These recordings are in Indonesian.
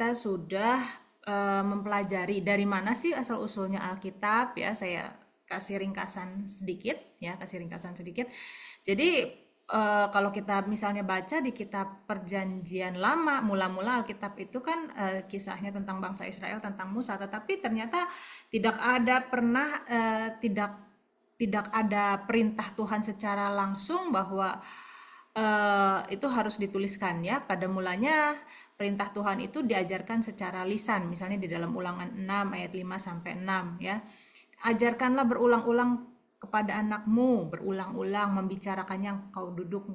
kita sudah mempelajari dari mana sih asal usulnya Alkitab ya, saya kasih ringkasan sedikit ya, kasih ringkasan sedikit. Jadi kalau kita misalnya baca di kitab Perjanjian Lama, mula-mula Alkitab itu kan kisahnya tentang bangsa Israel, tentang Musa, tetapi ternyata tidak ada pernah tidak tidak ada perintah Tuhan secara langsung bahwa itu harus dituliskan ya. Pada mulanya perintah Tuhan itu diajarkan secara lisan, misalnya di dalam Ulangan 6 ayat 5 sampai 6 ya. Ajarkanlah berulang-ulang kepada anakmu, berulang-ulang membicarakannya, engkau duduk,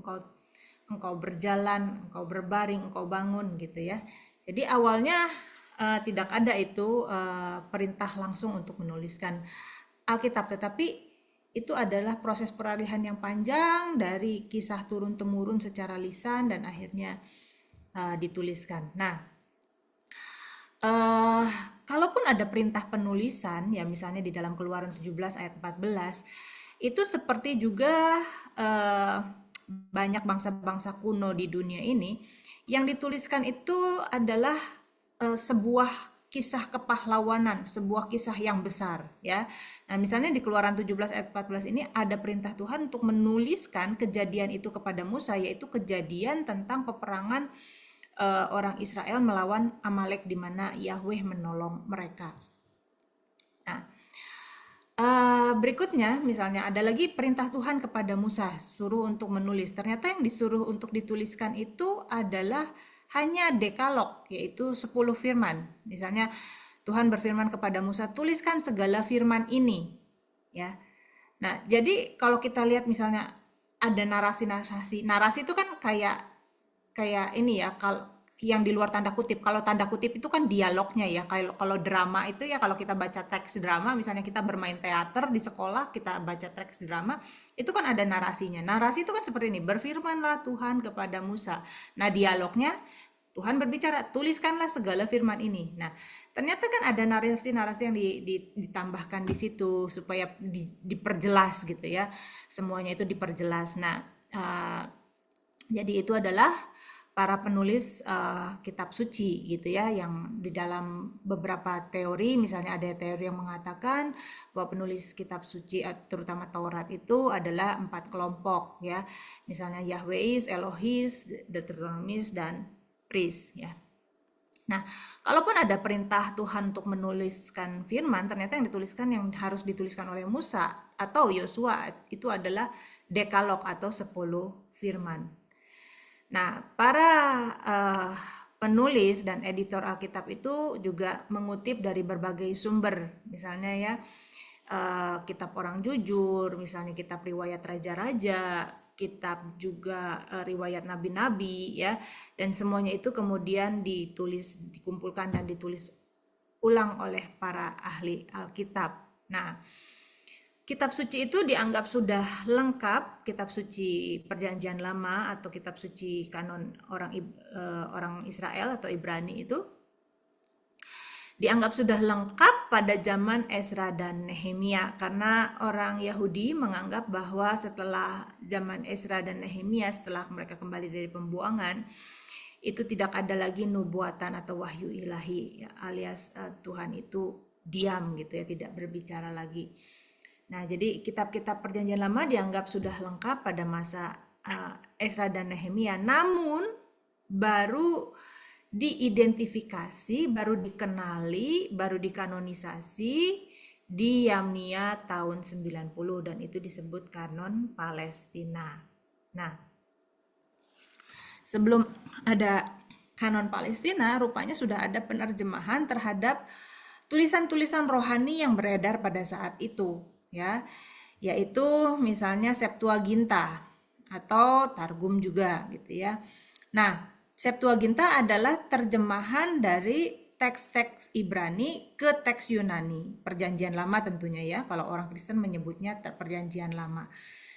engkau berjalan, engkau berbaring, engkau bangun gitu ya. Jadi awalnya tidak ada itu perintah langsung untuk menuliskan Alkitab, tetapi itu adalah proses peralihan yang panjang dari kisah turun-temurun secara lisan dan akhirnya dituliskan. Nah, uh, kalaupun ada perintah penulisan, ya misalnya di dalam Keluaran 17 ayat 14, itu seperti juga uh, banyak bangsa-bangsa kuno di dunia ini, yang dituliskan itu adalah sebuah kisah kepahlawanan, sebuah kisah yang besar ya. Nah, misalnya di Keluaran 17 ayat 14 ini ada perintah Tuhan untuk menuliskan kejadian itu kepada Musa, yaitu kejadian tentang peperangan orang Israel melawan Amalek di mana Yahweh menolong mereka. Nah, berikutnya misalnya ada lagi perintah Tuhan kepada Musa, suruh untuk menulis. Ternyata yang disuruh untuk dituliskan itu adalah hanya dekalog, yaitu 10 firman. Misalnya Tuhan berfirman kepada Musa, tuliskan segala firman ini. Ya. Nah, jadi kalau kita lihat misalnya ada narasi-narasi. Narasi itu kan kayak kayak ini ya, kalau yang di luar tanda kutip. Kalau tanda kutip itu kan dialognya ya. Kalau kalau drama itu ya, kalau kita baca teks drama, misalnya kita bermain teater di sekolah, kita baca teks drama, itu kan ada narasinya. Narasi itu kan seperti ini, berfirmanlah Tuhan kepada Musa. Nah, dialognya Tuhan berbicara, tuliskanlah segala firman ini. Nah, ternyata kan ada narasi-narasi yang ditambahkan di situ supaya diperjelas gitu ya. Semuanya itu diperjelas. Nah, jadi itu adalah para penulis kitab suci gitu ya, yang di dalam beberapa teori, misalnya ada teori yang mengatakan bahwa penulis kitab suci terutama Taurat itu adalah 4 kelompok ya, misalnya Yahweis, Elohis, Deuteronomis, dan Pris ya. Nah, kalaupun ada perintah Tuhan untuk menuliskan firman, ternyata yang dituliskan, yang harus dituliskan oleh Musa atau Yosua itu adalah dekalog atau 10 firman. Nah, para penulis dan editor Alkitab itu juga mengutip dari berbagai sumber, misalnya ya kitab Orang Jujur, misalnya kitab riwayat raja-raja, kitab juga riwayat nabi-nabi ya, dan semuanya itu kemudian ditulis, dikumpulkan dan ditulis ulang oleh para ahli Alkitab. Nah, kitab suci itu dianggap sudah lengkap, kitab suci Perjanjian Lama atau kitab suci kanon orang Israel atau Ibrani itu dianggap sudah lengkap pada zaman Ezra dan Nehemia, karena orang Yahudi menganggap bahwa setelah zaman Ezra dan Nehemia, setelah mereka kembali dari pembuangan, itu tidak ada lagi nubuatan atau wahyu ilahi ya, alias Tuhan itu diam gitu ya, tidak berbicara lagi. Nah, jadi kitab-kitab Perjanjian Lama dianggap sudah lengkap pada masa Ezra dan Nehemia. Namun baru diidentifikasi, baru dikenali, baru dikanonisasi di Yamnia tahun 90, dan itu disebut kanon Palestina. Nah, sebelum ada kanon Palestina, rupanya sudah ada penerjemahan terhadap tulisan-tulisan rohani yang beredar pada saat itu ya, yaitu misalnya Septuaginta atau Targum juga gitu ya. Nah, Septuaginta adalah terjemahan dari teks-teks Ibrani ke teks Yunani, Perjanjian Lama tentunya ya. Kalau orang Kristen menyebutnya Perjanjian Lama.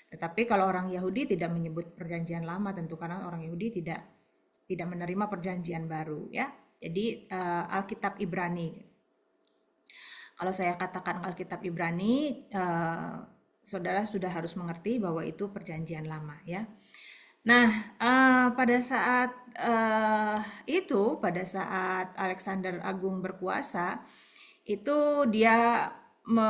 Tetapi kalau orang Yahudi tidak menyebut Perjanjian Lama tentu, karena orang Yahudi tidak menerima Perjanjian Baru ya. Jadi Alkitab Ibrani. Kalau saya katakan Alkitab Ibrani, saudara sudah harus mengerti bahwa itu Perjanjian Lama ya. Nah, pada saat pada saat Alexander Agung berkuasa, itu dia me,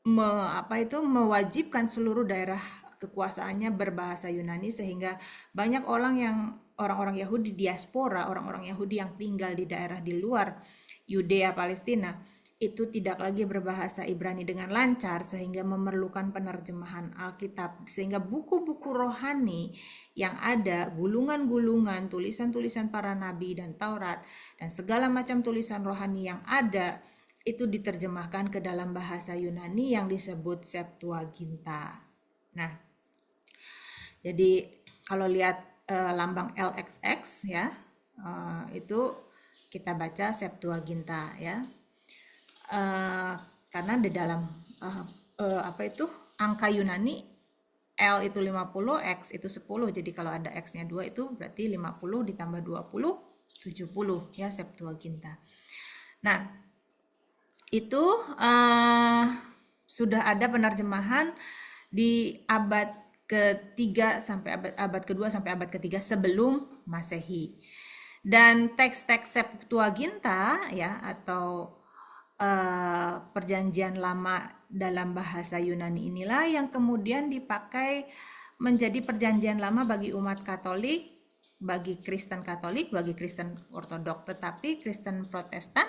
mewajibkan seluruh daerah kekuasaannya berbahasa Yunani, sehingga banyak orang-orang Yahudi diaspora, orang-orang Yahudi yang tinggal di daerah di luar Yudea Palestina itu tidak lagi berbahasa Ibrani dengan lancar, sehingga memerlukan penerjemahan Alkitab, sehingga buku-buku rohani yang ada, gulungan-gulungan tulisan-tulisan para nabi dan Taurat dan segala macam tulisan rohani yang ada itu diterjemahkan ke dalam bahasa Yunani yang disebut Septuaginta. Nah, jadi kalau lihat lambang LXX ya, itu kita baca Septuaginta ya. Karena di dalam angka Yunani, L itu 50, X itu 10. Jadi kalau ada X-nya 2 itu berarti 50 ditambah 20, 70 ya, Septuaginta. Nah, itu sudah ada penerjemahan di abad ketiga sampai abad kedua sampai abad ketiga sebelum Masehi. Dan teks-teks Septuaginta ya, atau perjanjian lama dalam bahasa Yunani inilah yang kemudian dipakai menjadi perjanjian lama bagi umat Katolik, bagi Kristen Katolik, bagi Kristen Ortodok, tetapi Kristen Protestan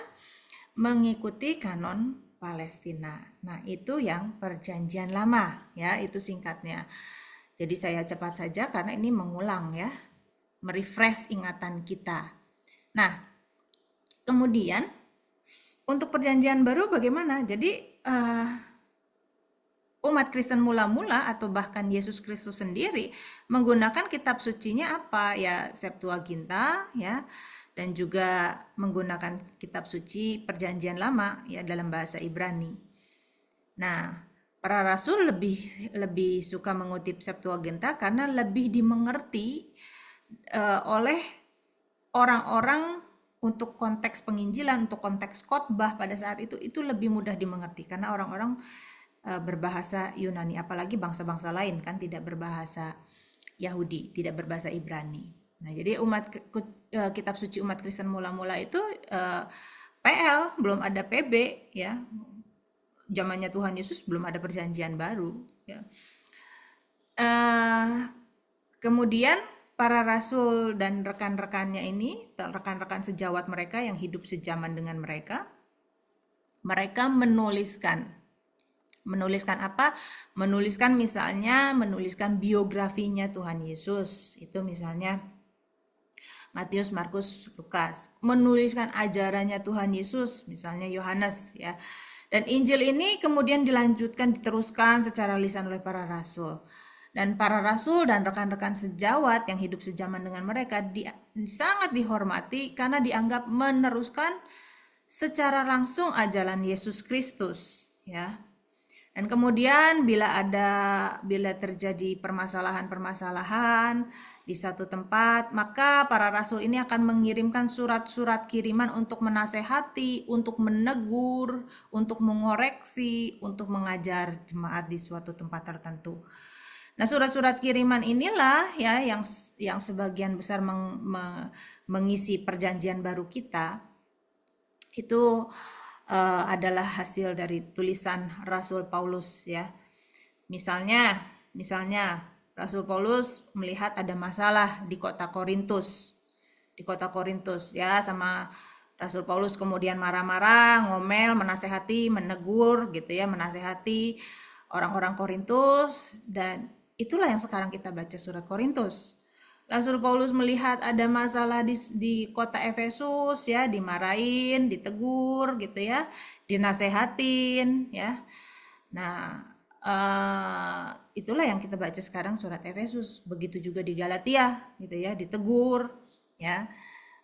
mengikuti kanon Palestina. Nah, itu yang perjanjian lama ya, itu singkatnya. Jadi saya cepat saja karena ini mengulang ya, merefresh ingatan kita. Nah, kemudian untuk perjanjian baru bagaimana? Jadi umat Kristen mula-mula atau bahkan Yesus Kristus sendiri menggunakan kitab sucinya apa? Ya, Septuaginta ya, dan juga menggunakan kitab suci perjanjian lama ya dalam bahasa Ibrani. Nah, para rasul lebih suka mengutip Septuaginta karena lebih dimengerti oleh orang-orang untuk konteks penginjilan, untuk konteks khotbah pada saat itu lebih mudah dimengerti karena orang-orang berbahasa Yunani, apalagi bangsa-bangsa lain kan tidak berbahasa Yahudi, tidak berbahasa Ibrani. Nah, jadi kitab suci umat Kristen mula-mula itu PL, belum ada PB ya. Zamannya Tuhan Yesus belum ada perjanjian baru ya. Kemudian para rasul dan rekan-rekannya ini, rekan-rekan sejawat mereka yang hidup sejaman dengan mereka menuliskan apa? Menuliskan biografinya Tuhan Yesus. Itu misalnya Matius, Markus, Lukas. Menuliskan ajarannya Tuhan Yesus, misalnya Yohanes ya. Dan Injil ini kemudian diteruskan secara lisan oleh para rasul. Dan para rasul dan rekan-rekan sejawat yang hidup sejaman dengan mereka sangat dihormati karena dianggap meneruskan secara langsung ajaran Yesus Kristus ya. Dan kemudian bila terjadi permasalahan-permasalahan di satu tempat, maka para rasul ini akan mengirimkan surat-surat kiriman untuk menasehati, untuk menegur, untuk mengoreksi, untuk mengajar jemaat di suatu tempat tertentu. Nah, surat-surat kiriman inilah ya yang sebagian besar mengisi perjanjian baru kita. Itu adalah hasil dari tulisan Rasul Paulus ya. Misalnya Rasul Paulus melihat ada masalah di kota Korintus. Ya, sama Rasul Paulus kemudian marah-marah, ngomel, menasehati, menegur gitu ya, menasehati orang-orang Korintus, dan itulah yang sekarang kita baca surat Korintus. Rasul Paulus melihat ada masalah di kota Efesus ya, dimarahin, ditegur gitu ya, dinasehatin ya. Nah, itulah yang kita baca sekarang surat Efesus. Begitu juga di Galatia gitu ya, ditegur ya.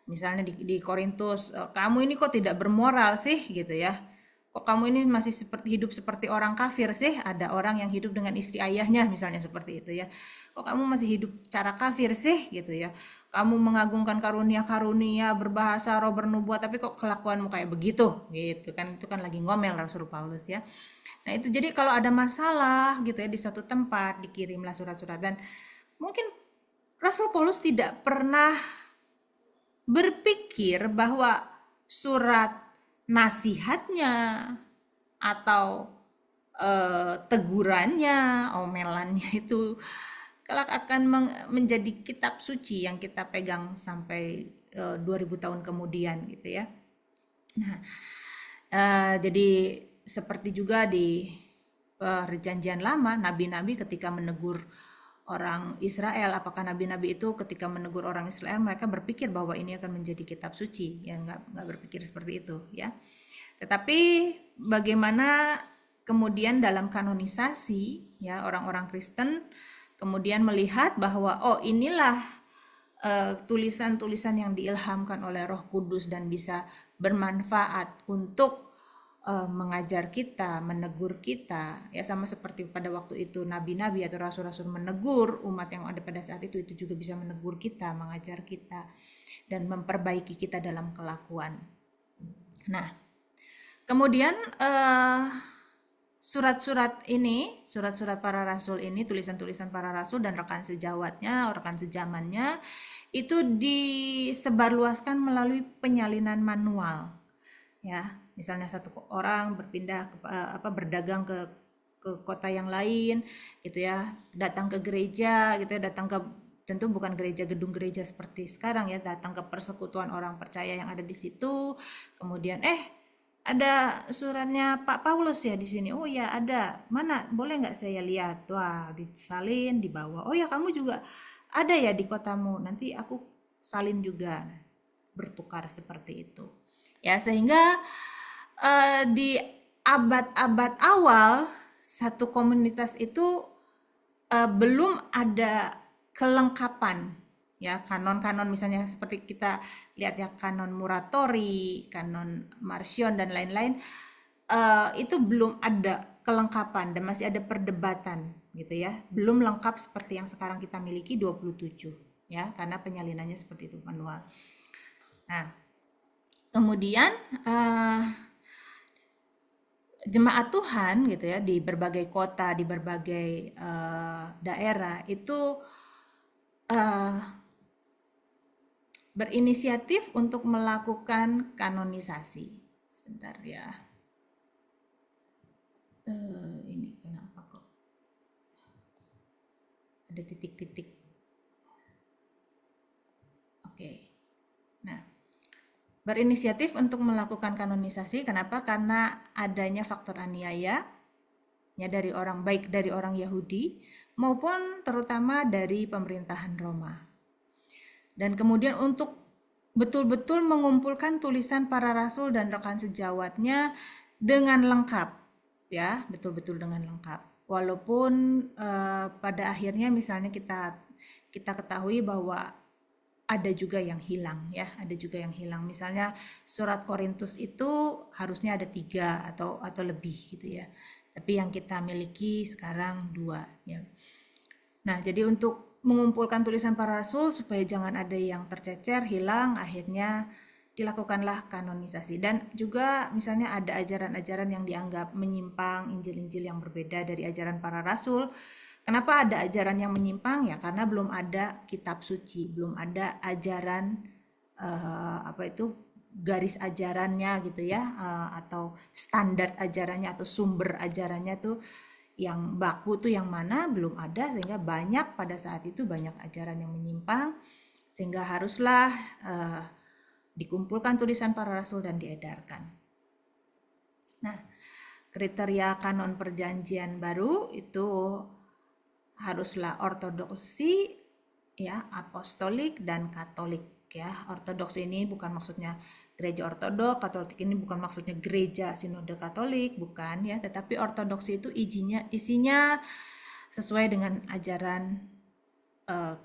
Misalnya di Korintus, kamu ini kok tidak bermoral sih gitu ya. Kok kamu ini masih hidup seperti orang kafir sih? Ada orang yang hidup dengan istri ayahnya misalnya seperti itu ya. Kok kamu masih hidup cara kafir sih gitu ya. Kamu mengagungkan karunia-karunia, berbahasa roh, bernubuat, tapi kok kelakuanmu kayak begitu gitu kan. Itu kan lagi ngomel Rasul Paulus ya. Nah, itu jadi kalau ada masalah gitu ya di satu tempat, dikirimlah surat-surat. Dan mungkin Rasul Paulus tidak pernah berpikir bahwa surat nasihatnya atau tegurannya, omelannya itu kelak akan menjadi kitab suci yang kita pegang sampai 2000 tahun kemudian gitu ya. Nah, jadi seperti juga di perjanjian lama, nabi-nabi ketika menegur orang Israel, apakah nabi-nabi itu ketika menegur orang Israel mereka berpikir bahwa ini akan menjadi kitab suci? Ya nggak berpikir seperti itu ya. Tetapi bagaimana kemudian dalam kanonisasi ya orang-orang Kristen kemudian melihat bahwa oh inilah tulisan-tulisan yang diilhamkan oleh Roh Kudus dan bisa bermanfaat untuk mengajar kita, menegur kita, ya sama seperti pada waktu itu nabi-nabi atau rasul-rasul menegur umat yang ada pada saat itu juga bisa menegur kita, mengajar kita, dan memperbaiki kita dalam kelakuan. Nah, kemudian surat-surat ini, surat-surat para rasul ini, tulisan-tulisan para rasul dan rekan sejawatnya, rekan sejamannya, itu disebarluaskan melalui penyalinan manual. Ya, misalnya satu orang berpindah berdagang ke kota yang lain gitu ya, datang ke gereja gitu ya, datang ke tentu bukan gedung gereja seperti sekarang ya, datang ke persekutuan orang percaya yang ada di situ, kemudian ada suratnya Pak Paulus ya di sini. Oh ya ada, mana boleh nggak saya lihat? Wah disalin, dibawa. Oh ya kamu juga ada ya di kotamu, nanti aku salin juga, bertukar seperti itu. Ya, sehingga di abad-abad awal satu komunitas itu belum ada kelengkapan ya kanon-kanon misalnya seperti kita lihat ya kanon Muratori, kanon Marcion dan lain-lain itu belum ada kelengkapan dan masih ada perdebatan gitu ya. Belum lengkap seperti yang sekarang kita miliki 27 ya karena penyalinannya seperti itu manual. Nah, kemudian jemaat Tuhan gitu ya di berbagai kota, di berbagai daerah itu berinisiatif untuk melakukan kanonisasi. Sebentar ya. Ini kenapa kok ada titik-titik? Oke. Nah, berinisiatif untuk melakukan kanonisasi. Kenapa? Karena adanya faktor aniaya ya dari orang baik dari orang Yahudi maupun terutama dari pemerintahan Roma. Dan kemudian untuk betul-betul mengumpulkan tulisan para rasul dan rekan sejawatnya dengan lengkap ya, betul-betul dengan lengkap. Walaupun pada akhirnya misalnya kita ketahui bahwa ada juga yang hilang ya, ada juga yang hilang. Misalnya surat Korintus itu harusnya ada 3 atau lebih gitu ya. Tapi yang kita miliki sekarang 2 ya. Nah, jadi untuk mengumpulkan tulisan para rasul supaya jangan ada yang tercecer, hilang, akhirnya dilakukanlah kanonisasi. Dan juga misalnya ada ajaran-ajaran yang dianggap menyimpang, Injil-Injil yang berbeda dari ajaran para rasul. Kenapa ada ajaran yang menyimpang? Ya karena belum ada kitab suci, belum ada ajaran garis ajarannya gitu ya, atau standar ajarannya atau sumber ajarannya tuh yang baku tuh yang mana belum ada, sehingga banyak pada saat itu banyak ajaran yang menyimpang sehingga haruslah dikumpulkan tulisan para rasul dan diedarkan. Nah, kriteria kanon perjanjian baru itu haruslah ortodoksi ya, apostolik dan katolik ya. Ortodoks ini bukan maksudnya gereja ortodok, katolik ini bukan maksudnya gereja sinode katolik, bukan ya, tetapi ortodoksi itu isinya sesuai dengan ajaran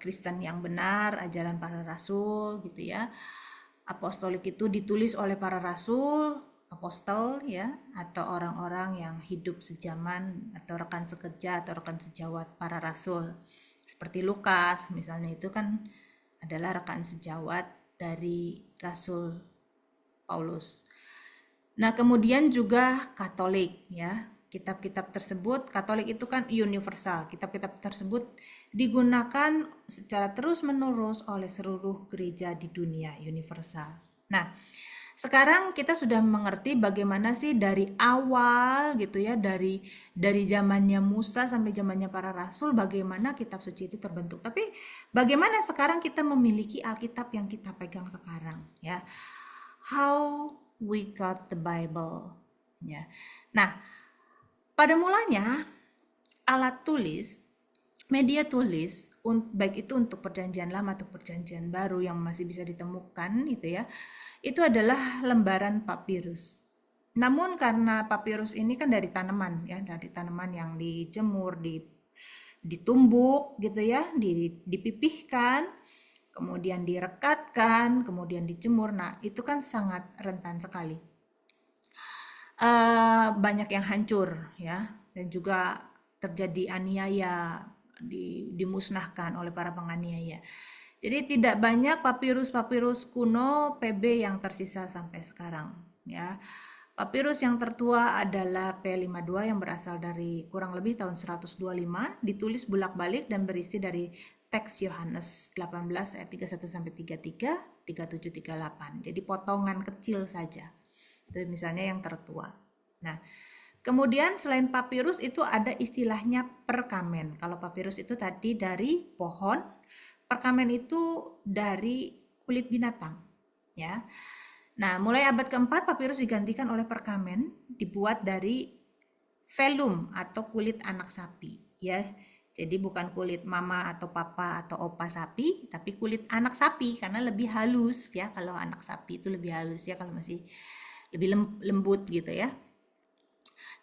Kristen yang benar, ajaran para rasul gitu ya. Apostolik itu ditulis oleh para rasul, apostol ya, atau orang-orang yang hidup sejaman atau rekan sekerja atau rekan sejawat para rasul. Seperti Lukas misalnya, itu kan adalah rekan sejawat dari Rasul Paulus. Nah, kemudian juga Katolik ya. Kitab-kitab tersebut, Katolik itu kan universal. Kitab-kitab tersebut digunakan secara terus-menerus oleh seluruh gereja di dunia, universal. Nah, sekarang kita sudah mengerti bagaimana sih dari awal gitu ya, dari zamannya Musa sampai zamannya para rasul, bagaimana kitab suci itu terbentuk. Tapi bagaimana sekarang kita memiliki Alkitab yang kita pegang sekarang ya? How we got the Bible ya. Nah, pada mulanya alat tulis, media tulis, baik itu untuk perjanjian lama atau perjanjian baru yang masih bisa ditemukan gitu ya, itu adalah lembaran papirus. Namun karena papirus ini kan dari tanaman ya, dari tanaman yang dijemur, ditumbuk gitu ya, dipipihkan, kemudian direkatkan, kemudian dijemur. Nah, itu kan sangat rentan sekali. Banyak yang hancur ya, dan juga terjadi aniaya, dimusnahkan oleh para penganiaya. Jadi tidak banyak papirus-papirus kuno PB yang tersisa sampai sekarang ya. Papirus yang tertua adalah P52 yang berasal dari kurang lebih tahun 125, ditulis bolak-balik dan berisi dari teks Yohanes 18 ayat 31 sampai 33, 37, 38. Jadi potongan kecil saja. Itu misalnya yang tertua. Nah, kemudian selain papirus itu ada istilahnya perkamen. Kalau papirus itu tadi dari pohon, perkamen itu dari kulit binatang, ya. Nah, mulai abad keempat papirus digantikan oleh perkamen dibuat dari velum atau kulit anak sapi, ya. Jadi bukan kulit mama atau papa atau opa sapi, tapi kulit anak sapi karena lebih halus ya. Kalau anak sapi itu lebih halus ya, kalau masih lebih lembut gitu ya,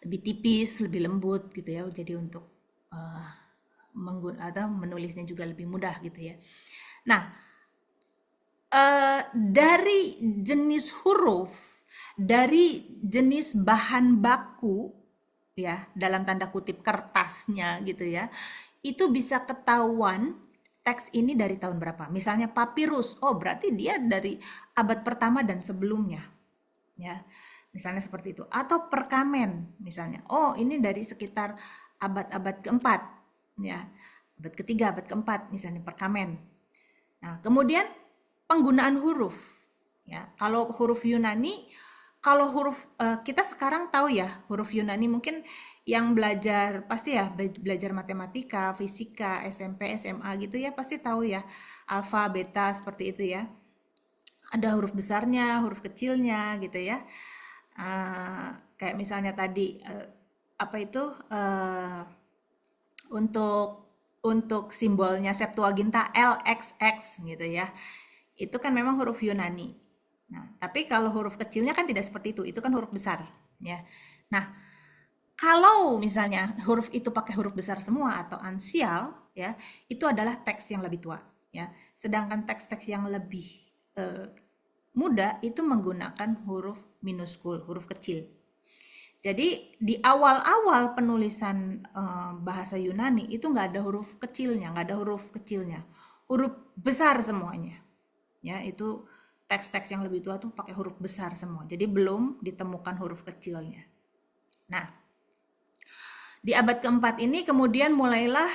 lebih tipis, lebih lembut gitu ya. Jadi untuk menulisnya juga lebih mudah gitu ya. Nah, dari jenis huruf, dari jenis bahan baku ya, dalam tanda kutip kertasnya gitu ya, itu bisa ketahuan teks ini dari tahun berapa. Misalnya papirus, oh berarti dia dari abad pertama dan sebelumnya ya, misalnya seperti itu. Atau perkamen misalnya, oh ini dari sekitar abad-abad keempat ya, abad ketiga, abad keempat misalnya perkamen. Nah, kemudian penggunaan huruf ya. Kalau huruf Yunani, kalau huruf kita sekarang tahu ya, huruf Yunani mungkin yang belajar pasti ya, belajar matematika, fisika, SMP, SMA gitu ya, pasti tahu ya, alfa, beta seperti itu ya. Ada huruf besarnya, huruf kecilnya gitu ya. Kayak misalnya tadi apa itu untuk simbolnya Septuaginta LXX gitu ya. Itu kan memang huruf Yunani. Nah, tapi kalau huruf kecilnya kan tidak seperti itu kan huruf besar ya. Nah, kalau misalnya huruf itu pakai huruf besar semua atau ansial ya, itu adalah teks yang lebih tua ya. Sedangkan teks-teks yang lebih muda itu menggunakan huruf minuskul, huruf kecil. Jadi di awal-awal penulisan bahasa Yunani itu nggak ada huruf kecilnya, huruf besar semuanya. Ya, itu teks-teks yang lebih tua tuh pakai huruf besar semua. Jadi belum ditemukan huruf kecilnya. Nah, di abad keempat ini kemudian mulailah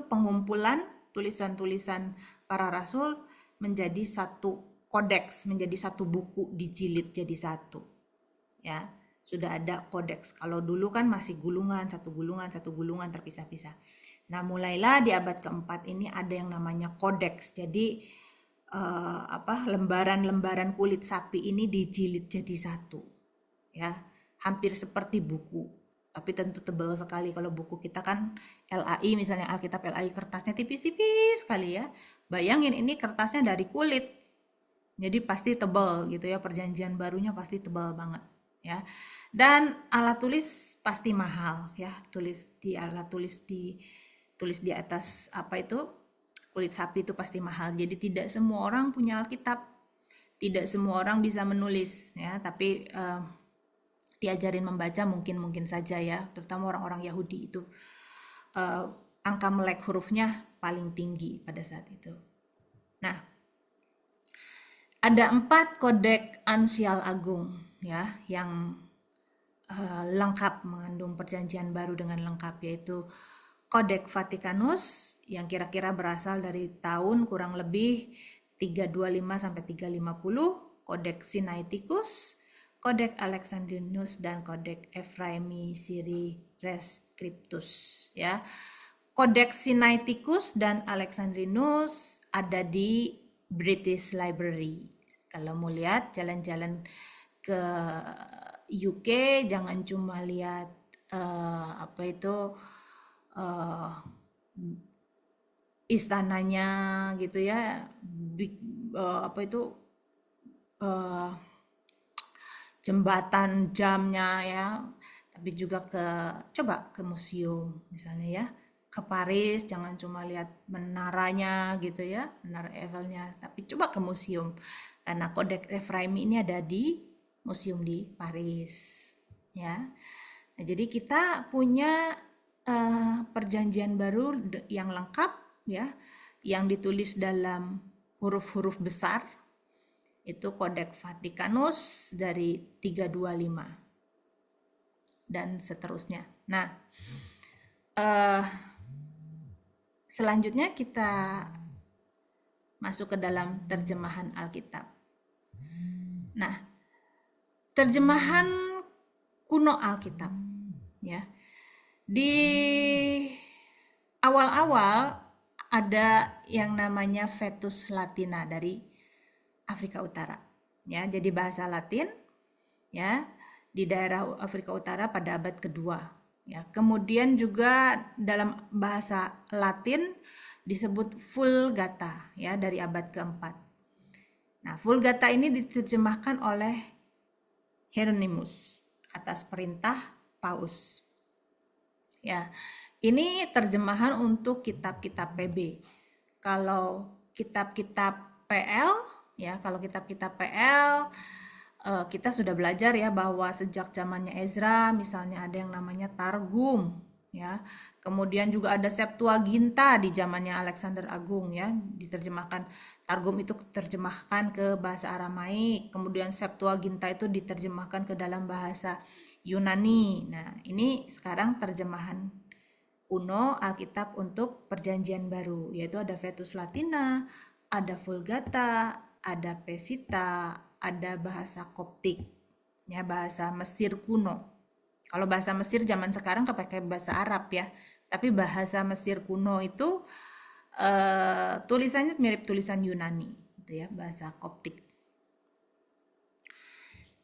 pengumpulan tulisan-tulisan para rasul menjadi satu kodeks, menjadi satu buku dijilid jadi satu. Ya, sudah ada kodeks. Kalau dulu kan masih satu gulungan terpisah-pisah. Nah, mulailah di abad keempat ini ada yang namanya kodeks. Jadi lembaran-lembaran kulit sapi ini dijilid jadi satu. Ya, hampir seperti buku. Tapi tentu tebal sekali. Kalau buku kita kan LAI, misalnya Alkitab LAI, kertasnya tipis-tipis sekali ya. Bayangin ini kertasnya dari kulit. Jadi pasti tebal gitu ya, perjanjian barunya pasti tebal banget ya. Dan alat tulis pasti mahal ya. Alat tulis di atas kulit sapi itu pasti mahal. Jadi tidak semua orang punya Alkitab. Tidak semua orang bisa menulis ya, tapi diajarin membaca mungkin saja ya, terutama orang-orang Yahudi itu angka melek hurufnya paling tinggi pada saat itu. Nah, ada 4 kodek Ansial Agung ya, yang lengkap, mengandung perjanjian baru dengan lengkap, yaitu Codex Vaticanus yang kira-kira berasal dari tahun kurang lebih 325 sampai 350, Codex Sinaiticus, Codex Alexandrinus, dan Codex Ephraemi Syri Rescriptus, ya. Codex Sinaiticus dan Alexandrinus ada di British Library. Kalau mau lihat jalan-jalan ke UK, jangan cuma lihat uh, istananya gitu ya, uh, jembatan jamnya ya, tapi juga coba ke museum misalnya ya, ke Paris jangan cuma lihat menaranya gitu ya, menara Eiffelnya, tapi coba ke museum karena Codex Ephraimi ini ada di museum di Paris ya. Nah, jadi kita punya perjanjian baru yang lengkap ya, yang ditulis dalam huruf-huruf besar, itu Codex Vaticanus dari 325 dan seterusnya. Nah, selanjutnya kita masuk ke dalam terjemahan Alkitab. Nah, terjemahan kuno Alkitab ya. Di awal-awal ada yang namanya Vetus Latina dari Afrika Utara ya, jadi bahasa Latin ya di daerah Afrika Utara pada abad kedua ya. Kemudian juga dalam bahasa Latin disebut Vulgata ya dari abad keempat. Nah, Vulgata ini diterjemahkan oleh Hieronymus atas perintah Paus ya. Ini terjemahan untuk kitab-kitab PB. Kalau kitab-kitab PL ya, kalau kitab-kitab PL kita sudah belajar ya bahwa sejak zamannya Ezra misalnya ada yang namanya Targum ya. Kemudian juga ada Septuaginta di zamannya Alexander Agung ya, diterjemahkan. Targum itu diterjemahkan ke bahasa Aramaik, kemudian Septuaginta itu diterjemahkan ke dalam bahasa Yunani. Nah, ini sekarang terjemahan kuno Alkitab untuk perjanjian baru, yaitu ada Vetus Latina, ada Vulgata, ada Pesita, ada bahasa Koptik, ya bahasa Mesir kuno. Kalau bahasa Mesir zaman sekarang kepakai bahasa Arab ya, tapi bahasa Mesir kuno itu tulisannya mirip tulisan Yunani, gitu ya, bahasa Koptik.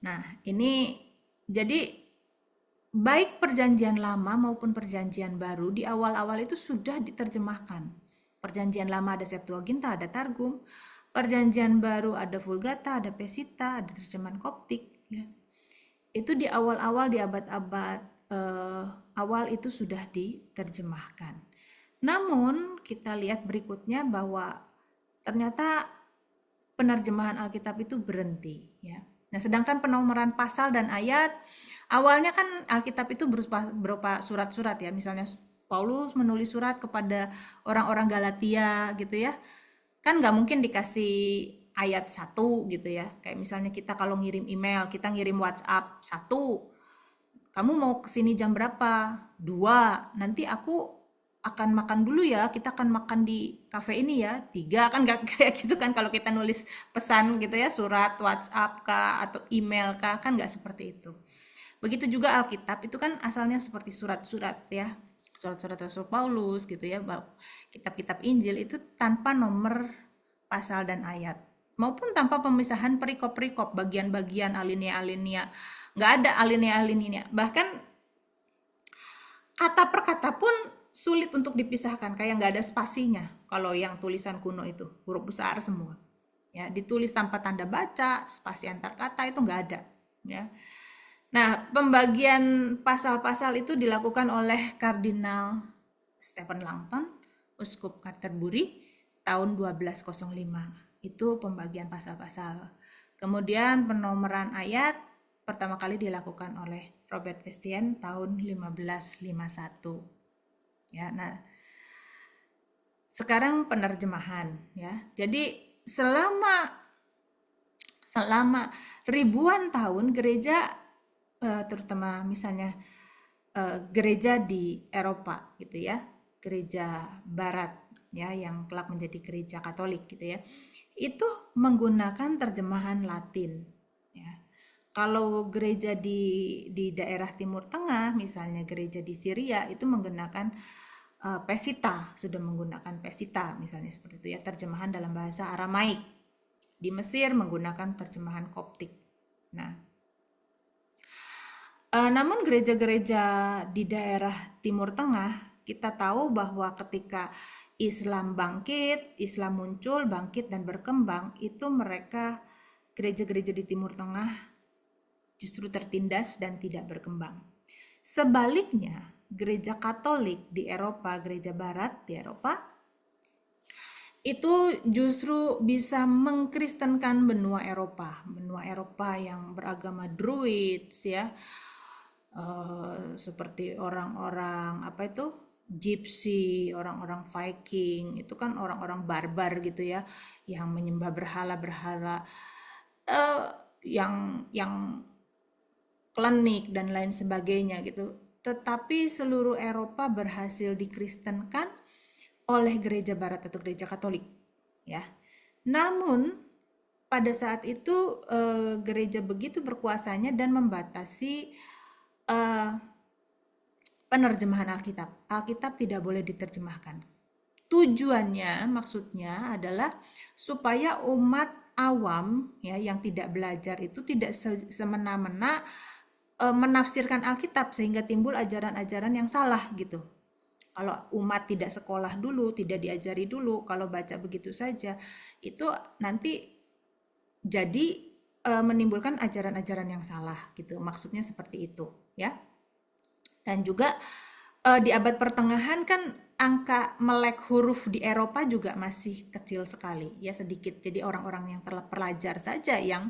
Nah, ini jadi baik perjanjian lama maupun perjanjian baru di awal-awal itu sudah diterjemahkan. Perjanjian lama ada Septuaginta, ada Targum. Perjanjian baru ada Vulgata, ada Pesita, ada terjemahan Koptik. Ya. Itu di awal-awal, di abad-abad awal itu sudah diterjemahkan. Namun kita lihat berikutnya bahwa ternyata penerjemahan Alkitab itu berhenti. Ya. Nah, sedangkan penomoran pasal dan ayat, awalnya kan Alkitab itu berupa surat-surat ya. Misalnya Paulus menulis surat kepada orang-orang Galatia gitu ya. Kan nggak mungkin dikasih ayat 1 gitu ya. Kayak misalnya kita kalau ngirim email, kita ngirim WhatsApp 1. Kamu mau kesini jam berapa? 2. Nanti aku akan makan dulu ya, kita akan makan di kafe ini ya. 3 kan nggak kayak gitu kan kalau kita nulis pesan gitu ya, surat WhatsApp kah atau email kah, kan nggak seperti itu. Begitu juga Alkitab itu kan asalnya seperti surat-surat ya, surat-surat Rasul Paulus gitu ya, kitab-kitab Injil itu tanpa nomor pasal dan ayat, maupun tanpa pemisahan perikop-perikop, bagian-bagian alinea-alinea, nggak ada alinea-alinea, bahkan kata per kata pun sulit untuk dipisahkan, kayak nggak ada spasinya. Kalau yang tulisan kuno itu huruf besar semua ya, ditulis tanpa tanda baca, spasi antar kata itu nggak ada ya. Nah, pembagian pasal-pasal itu dilakukan oleh Kardinal Stephen Langton, Uskup Canterbury, tahun 1205. Itu pembagian pasal-pasal. Kemudian penomoran ayat pertama kali dilakukan oleh Robert Estienne tahun 1551. Ya, nah sekarang penerjemahan ya. Jadi selama ribuan tahun gereja terutama misalnya gereja di Eropa gitu ya, gereja Barat ya yang kelak menjadi gereja Katolik gitu ya, itu menggunakan terjemahan Latin ya. Kalau gereja di daerah Timur Tengah, misalnya gereja di Syria itu menggunakan Pesita, sudah menggunakan Pesita misalnya seperti itu ya, terjemahan dalam bahasa Aramaik. Di Mesir menggunakan terjemahan Koptik. Nah, namun gereja-gereja di daerah Timur Tengah, kita tahu bahwa ketika Islam bangkit, Islam muncul, bangkit dan berkembang, itu mereka gereja-gereja di Timur Tengah justru tertindas dan tidak berkembang. Sebaliknya, gereja Katolik di Eropa, gereja Barat di Eropa, itu justru bisa mengkristenkan benua Eropa yang beragama Druids ya, seperti orang-orang apa itu Gypsy, orang-orang Viking, itu kan orang-orang barbar gitu ya, yang menyembah berhala-berhala, eh, yang klenik dan lain sebagainya gitu. Tetapi seluruh Eropa berhasil dikristenkan oleh gereja Barat atau gereja Katolik, ya. Namun pada saat itu gereja begitu berkuasanya dan membatasi eh, penerjemahan Alkitab. Alkitab tidak boleh diterjemahkan. Tujuannya, maksudnya adalah supaya umat awam ya yang tidak belajar itu tidak semena-mena menafsirkan Alkitab sehingga timbul ajaran-ajaran yang salah gitu. Kalau umat tidak sekolah dulu, tidak diajari dulu, kalau baca begitu saja, itu nanti jadi menimbulkan ajaran-ajaran yang salah gitu. Maksudnya seperti itu, ya. Dan juga di abad pertengahan kan angka melek huruf di Eropa juga masih kecil sekali, ya sedikit. Jadi orang-orang yang terpelajar saja yang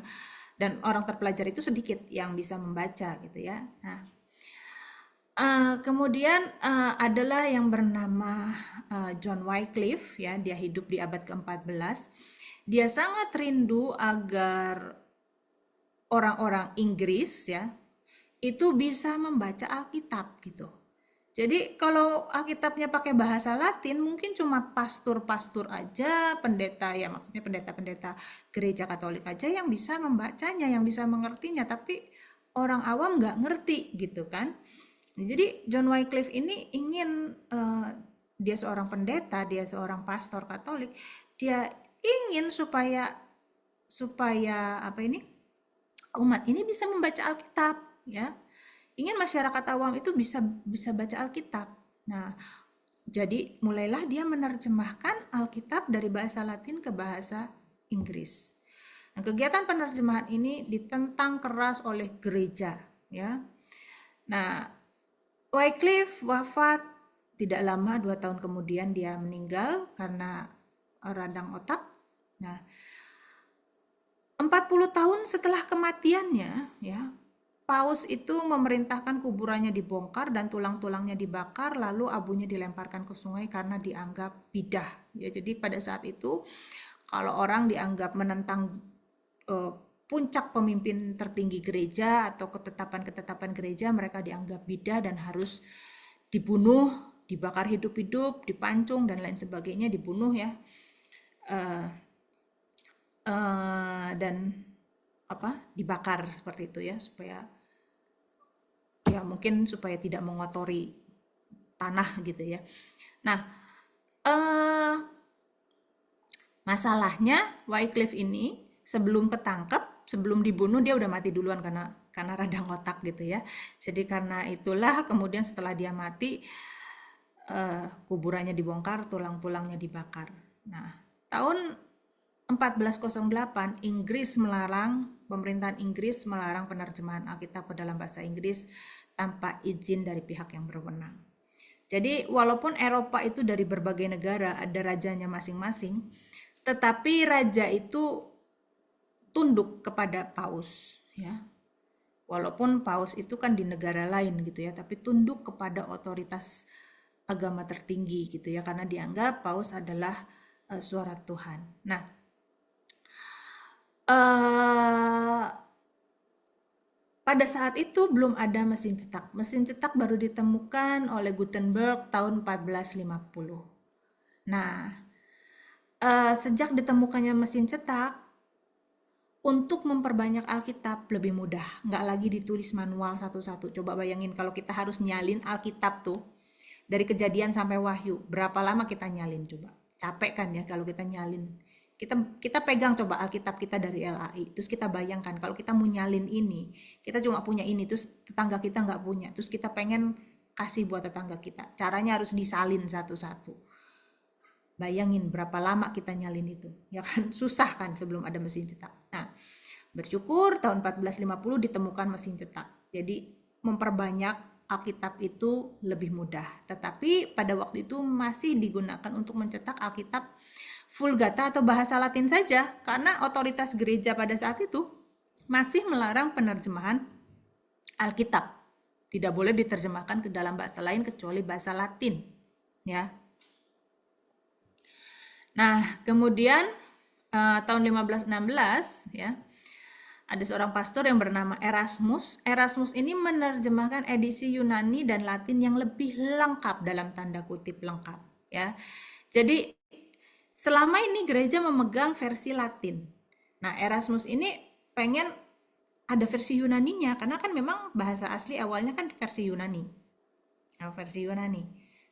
dan orang terpelajar itu sedikit yang bisa membaca gitu ya. Nah, kemudian adalah yang bernama John Wycliffe ya, dia hidup di abad ke-14. Dia sangat rindu agar orang-orang Inggris ya itu bisa membaca Alkitab gitu. Jadi kalau Alkitabnya pakai bahasa Latin mungkin cuma pastor-pastor aja, pendeta ya maksudnya pendeta-pendeta gereja Katolik aja yang bisa membacanya, yang bisa mengertinya, tapi orang awam nggak ngerti gitu kan. Jadi John Wycliffe ini ingin dia seorang pendeta, dia seorang pastor Katolik, dia ingin supaya supaya apa ini umat ini bisa membaca Alkitab ya. Ingin masyarakat awam itu bisa bisa baca Alkitab. Nah, jadi mulailah dia menerjemahkan Alkitab dari bahasa Latin ke bahasa Inggris. Nah, kegiatan penerjemahan ini ditentang keras oleh gereja ya. Nah, Wycliffe wafat tidak lama, 2 tahun kemudian dia meninggal karena radang otak. Nah, 40 tahun setelah kematiannya, ya, Paus itu memerintahkan kuburannya dibongkar dan tulang-tulangnya dibakar, lalu abunya dilemparkan ke sungai karena dianggap bidah. Ya, jadi pada saat itu, kalau orang dianggap menentang eh, puncak pemimpin tertinggi gereja atau ketetapan-ketetapan gereja, mereka dianggap bidah dan harus dibunuh, dibakar hidup-hidup, dipancung dan lain sebagainya, dibunuh ya. Eh, dan apa dibakar seperti itu ya supaya ya mungkin supaya tidak mengotori tanah gitu ya. Nah, eh, masalahnya Wycliffe ini sebelum ketangkep, sebelum dibunuh dia udah mati duluan karena radang otak gitu ya. Jadi karena itulah kemudian setelah dia mati kuburannya dibongkar, tulang-tulangnya dibakar. Nah, tahun 1408 pemerintahan Inggris melarang penerjemahan Alkitab ke dalam bahasa Inggris tanpa izin dari pihak yang berwenang. Jadi walaupun Eropa itu dari berbagai negara ada rajanya masing-masing, tetapi raja itu tunduk kepada paus ya. Walaupun paus itu kan di negara lain gitu ya, tapi tunduk kepada otoritas agama tertinggi gitu ya karena dianggap paus adalah suara Tuhan. Nah, pada saat itu belum ada mesin cetak. Mesin cetak baru ditemukan oleh Gutenberg tahun 1450. Nah, sejak ditemukannya mesin cetak, untuk memperbanyak Alkitab lebih mudah, nggak lagi ditulis manual satu-satu. Coba bayangin kalau kita harus nyalin Alkitab tuh, dari Kejadian sampai Wahyu, berapa lama kita nyalin coba? Capek kan ya kalau kita nyalin. Kita pegang coba Alkitab kita dari LAI, terus kita bayangkan kalau kita mau nyalin ini, kita cuma punya ini, terus tetangga kita nggak punya, terus kita pengen kasih buat tetangga kita. Caranya harus disalin satu-satu. Bayangin berapa lama kita nyalin itu, ya kan? Susah kan sebelum ada mesin cetak. Nah, bersyukur tahun 1450 ditemukan mesin cetak. Jadi memperbanyak Alkitab itu lebih mudah. Tetapi pada waktu itu masih digunakan untuk mencetak Alkitab Vulgata atau bahasa Latin saja, karena otoritas gereja pada saat itu masih melarang penerjemahan Alkitab. Tidak boleh diterjemahkan ke dalam bahasa lain kecuali bahasa Latin, ya. Nah, kemudian tahun 1516 ya, ada seorang pastor yang bernama Erasmus. Erasmus ini menerjemahkan edisi Yunani dan Latin yang lebih lengkap, dalam tanda kutip lengkap, ya. Jadi selama ini gereja memegang versi Latin. Nah, Erasmus ini pengen ada versi Yunaninya, karena kan memang bahasa asli awalnya kan versi Yunani. Nah, versi Yunani.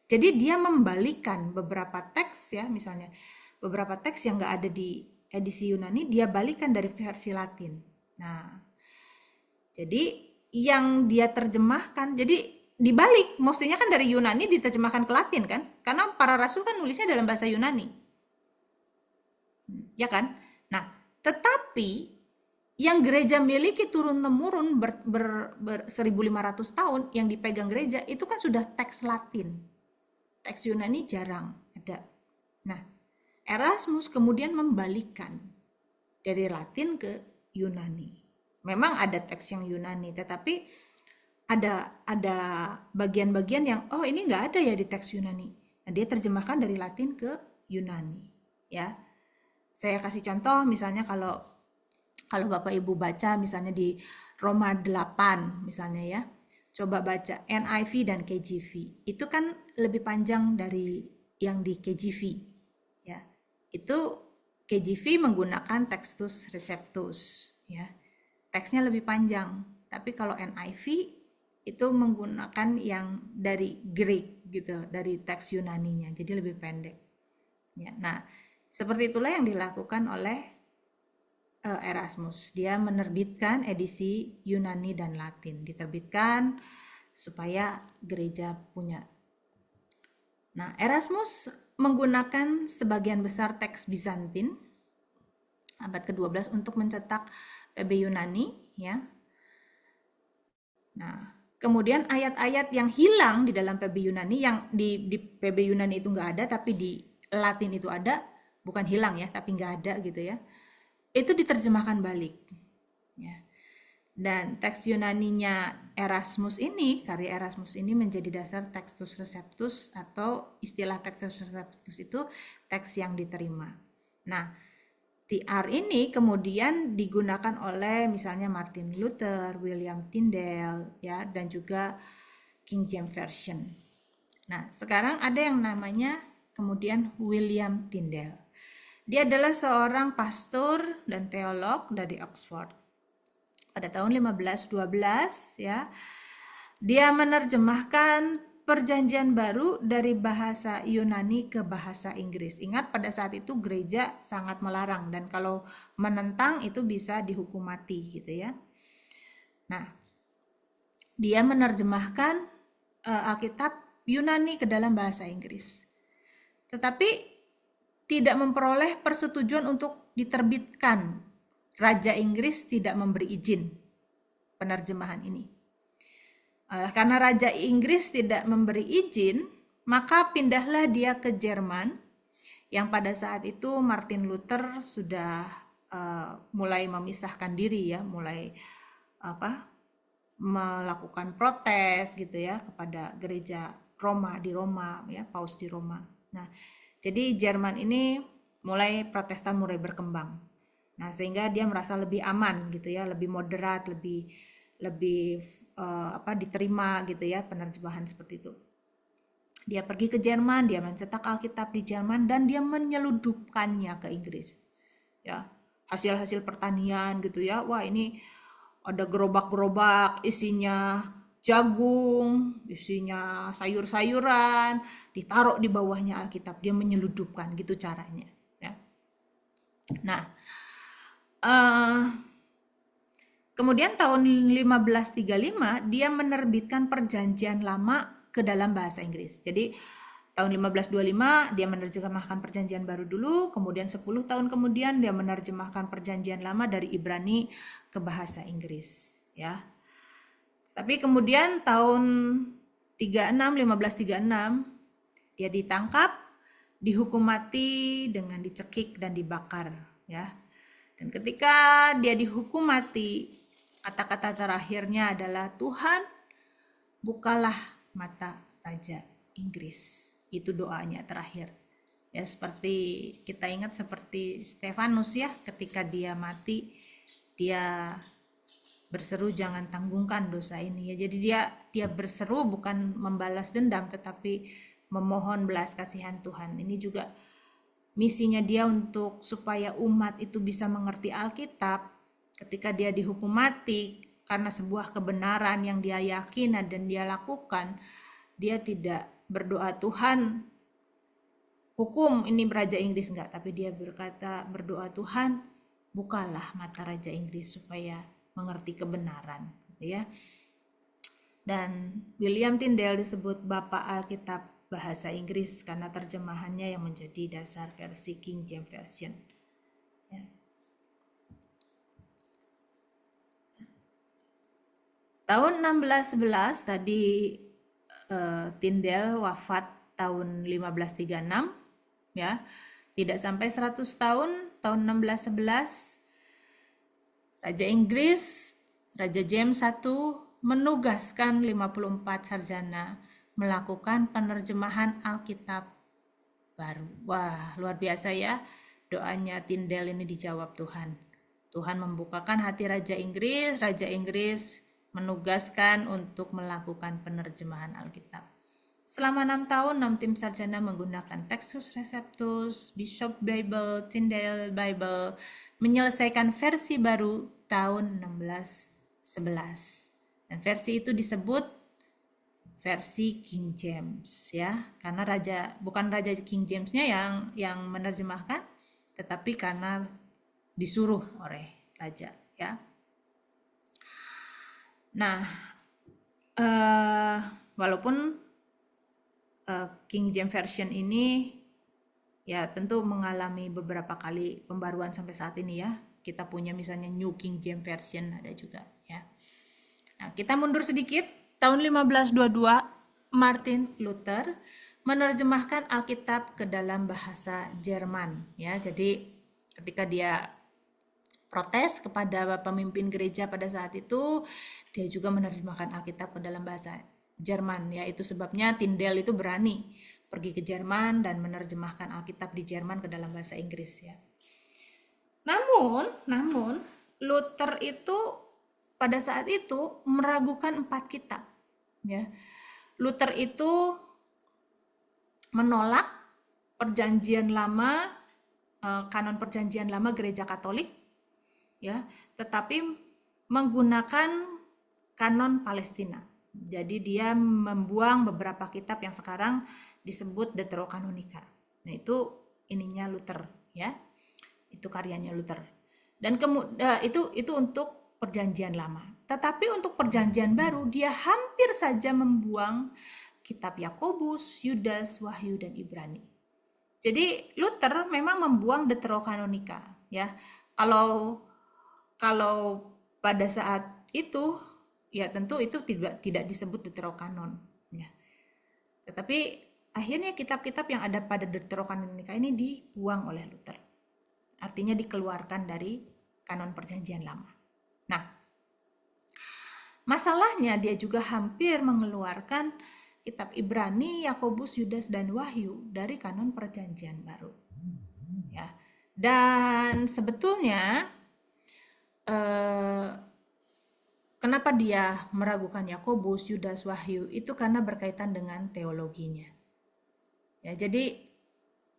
Jadi dia membalikan beberapa teks ya, misalnya beberapa teks yang nggak ada di edisi Yunani, dia balikan dari versi Latin. Nah, jadi yang dia terjemahkan, jadi dibalik, mestinya kan dari Yunani diterjemahkan ke Latin kan, karena para rasul kan nulisnya dalam bahasa Yunani. Ya kan? Nah, tetapi yang gereja miliki turun-temurun 1500 tahun yang dipegang gereja itu kan sudah teks Latin. Teks Yunani jarang ada. Nah, Erasmus kemudian membalikkan dari Latin ke Yunani. Memang ada teks yang Yunani, tetapi ada bagian-bagian yang ini nggak ada ya di teks Yunani. Nah, dia terjemahkan dari Latin ke Yunani, ya. Saya kasih contoh, misalnya kalau Bapak Ibu baca misalnya di Roma 8 misalnya ya, coba baca NIV dan KJV. Itu kan lebih panjang dari yang di KJV. Ya. Itu KJV menggunakan Textus Receptus, ya. Teksnya lebih panjang. Tapi kalau NIV itu menggunakan yang dari Greek gitu, dari teks Yunaninya. Jadi lebih pendek. Ya. Nah, seperti itulah yang dilakukan oleh Erasmus. Dia menerbitkan edisi Yunani dan Latin. Diterbitkan supaya gereja punya. Nah, Erasmus menggunakan sebagian besar teks Bizantin abad ke-12 untuk mencetak PB Yunani, ya. Nah, kemudian ayat-ayat yang hilang di dalam PB Yunani, yang di PB Yunani itu nggak ada, tapi di Latin itu ada, bukan hilang ya, tapi nggak ada gitu ya. Itu diterjemahkan balik. Ya. Dan teks Yunaninya Erasmus ini, karya Erasmus ini menjadi dasar Textus Receptus, atau istilah Textus Receptus itu teks yang diterima. Nah, TR ini kemudian digunakan oleh misalnya Martin Luther, William Tyndale, ya, dan juga King James Version. Nah, sekarang ada yang namanya kemudian William Tyndale. Dia adalah seorang pastor dan teolog dari Oxford. Pada tahun 1512 ya, dia menerjemahkan Perjanjian Baru dari bahasa Yunani ke bahasa Inggris. Ingat pada saat itu gereja sangat melarang, dan kalau menentang itu bisa dihukum mati gitu ya. Nah, dia menerjemahkan Alkitab Yunani ke dalam bahasa Inggris. Tetapi tidak memperoleh persetujuan untuk diterbitkan. Raja Inggris tidak memberi izin penerjemahan ini. Karena Raja Inggris tidak memberi izin, maka pindahlah dia ke Jerman, yang pada saat itu Martin Luther sudah mulai memisahkan diri ya, mulai melakukan protes gitu ya kepada gereja Roma di Roma ya, Paus di Roma. Nah, jadi Jerman ini Protestan mulai berkembang. Nah, sehingga dia merasa lebih aman gitu ya, lebih moderat, lebih lebih diterima gitu ya, penerjemahan seperti itu. Dia pergi ke Jerman, dia mencetak Alkitab di Jerman dan dia menyeludupkannya ke Inggris. Ya, hasil-hasil pertanian gitu ya. Wah, ini ada gerobak-gerobak isinya jagung, isinya sayur-sayuran, ditaruh di bawahnya Alkitab, dia menyeludupkan gitu caranya. Ya. Nah, kemudian tahun 1535 dia menerbitkan Perjanjian Lama ke dalam bahasa Inggris. Jadi tahun 1525 dia menerjemahkan Perjanjian Baru dulu, kemudian 10 tahun kemudian dia menerjemahkan Perjanjian Lama dari Ibrani ke bahasa Inggris, ya. Tapi kemudian tahun 1536 dia ditangkap, dihukum mati dengan dicekik dan dibakar, ya. Dan ketika dia dihukum mati, kata-kata terakhirnya adalah, Tuhan, bukalah mata Raja Inggris. Itu doanya terakhir. Ya, seperti kita ingat seperti Stefanus ya, ketika dia mati, dia berseru jangan tanggungkan dosa ini ya. Jadi dia berseru bukan membalas dendam tetapi memohon belas kasihan Tuhan. Ini juga misinya dia untuk supaya umat itu bisa mengerti Alkitab. Ketika dia dihukum mati karena sebuah kebenaran yang dia yakin dan dia lakukan, dia tidak berdoa Tuhan hukum ini Raja Inggris, enggak, tapi dia berdoa Tuhan bukalah mata Raja Inggris supaya mengerti kebenaran, gitu ya. Dan William Tyndale disebut Bapak Alkitab bahasa Inggris karena terjemahannya yang menjadi dasar versi King James Version. Ya. Tahun 1611 tadi Tyndale wafat tahun 1536, ya. Tidak sampai 100 tahun, tahun 1611 Raja Inggris, Raja James I menugaskan 54 sarjana melakukan penerjemahan Alkitab baru. Wah, luar biasa ya. Doanya Tyndale ini dijawab Tuhan. Tuhan membukakan hati Raja Inggris menugaskan untuk melakukan penerjemahan Alkitab. Selama 6 tahun, 6 tim sarjana menggunakan Textus Receptus, Bishop Bible, Tyndale Bible, menyelesaikan versi baru tahun 1611. Dan versi itu disebut versi King James, ya, karena bukan Raja King James-nya yang menerjemahkan, tetapi karena disuruh oleh raja, ya. Nah, walaupun King James Version ini ya tentu mengalami beberapa kali pembaruan sampai saat ini ya. Kita punya misalnya New King James Version ada juga ya. Nah, kita mundur sedikit. Tahun 1522 Martin Luther menerjemahkan Alkitab ke dalam bahasa Jerman ya. Jadi ketika dia protes kepada pemimpin gereja pada saat itu, dia juga menerjemahkan Alkitab ke dalam bahasa Jerman ya. Itu sebabnya Tyndale itu berani pergi ke Jerman dan menerjemahkan Alkitab di Jerman ke dalam bahasa Inggris ya. Namun Luther itu pada saat itu meragukan 4 kitab ya. Luther itu menolak Perjanjian Lama, kanon Perjanjian Lama Gereja Katolik ya, tetapi menggunakan kanon Palestina. Jadi dia membuang beberapa kitab yang sekarang disebut Deuterokanonika. Nah, itu ininya Luther ya. Itu karyanya Luther. Dan itu untuk Perjanjian Lama. Tetapi untuk Perjanjian Baru dia hampir saja membuang kitab Yakobus, Yudas, Wahyu dan Ibrani. Jadi Luther memang membuang Deuterokanonika ya. Kalau pada saat itu ya tentu itu tidak disebut Deuterokanon ya. Tetapi akhirnya kitab-kitab yang ada pada Deuterokanonika ini dibuang oleh Luther. Artinya dikeluarkan dari kanon Perjanjian Lama. Nah, masalahnya dia juga hampir mengeluarkan kitab Ibrani, Yakobus, Yudas dan Wahyu dari kanon Perjanjian Baru. Ya. Dan sebetulnya Kenapa dia meragukan Yakobus, Yudas, Wahyu? Itu karena berkaitan dengan teologinya. Ya, jadi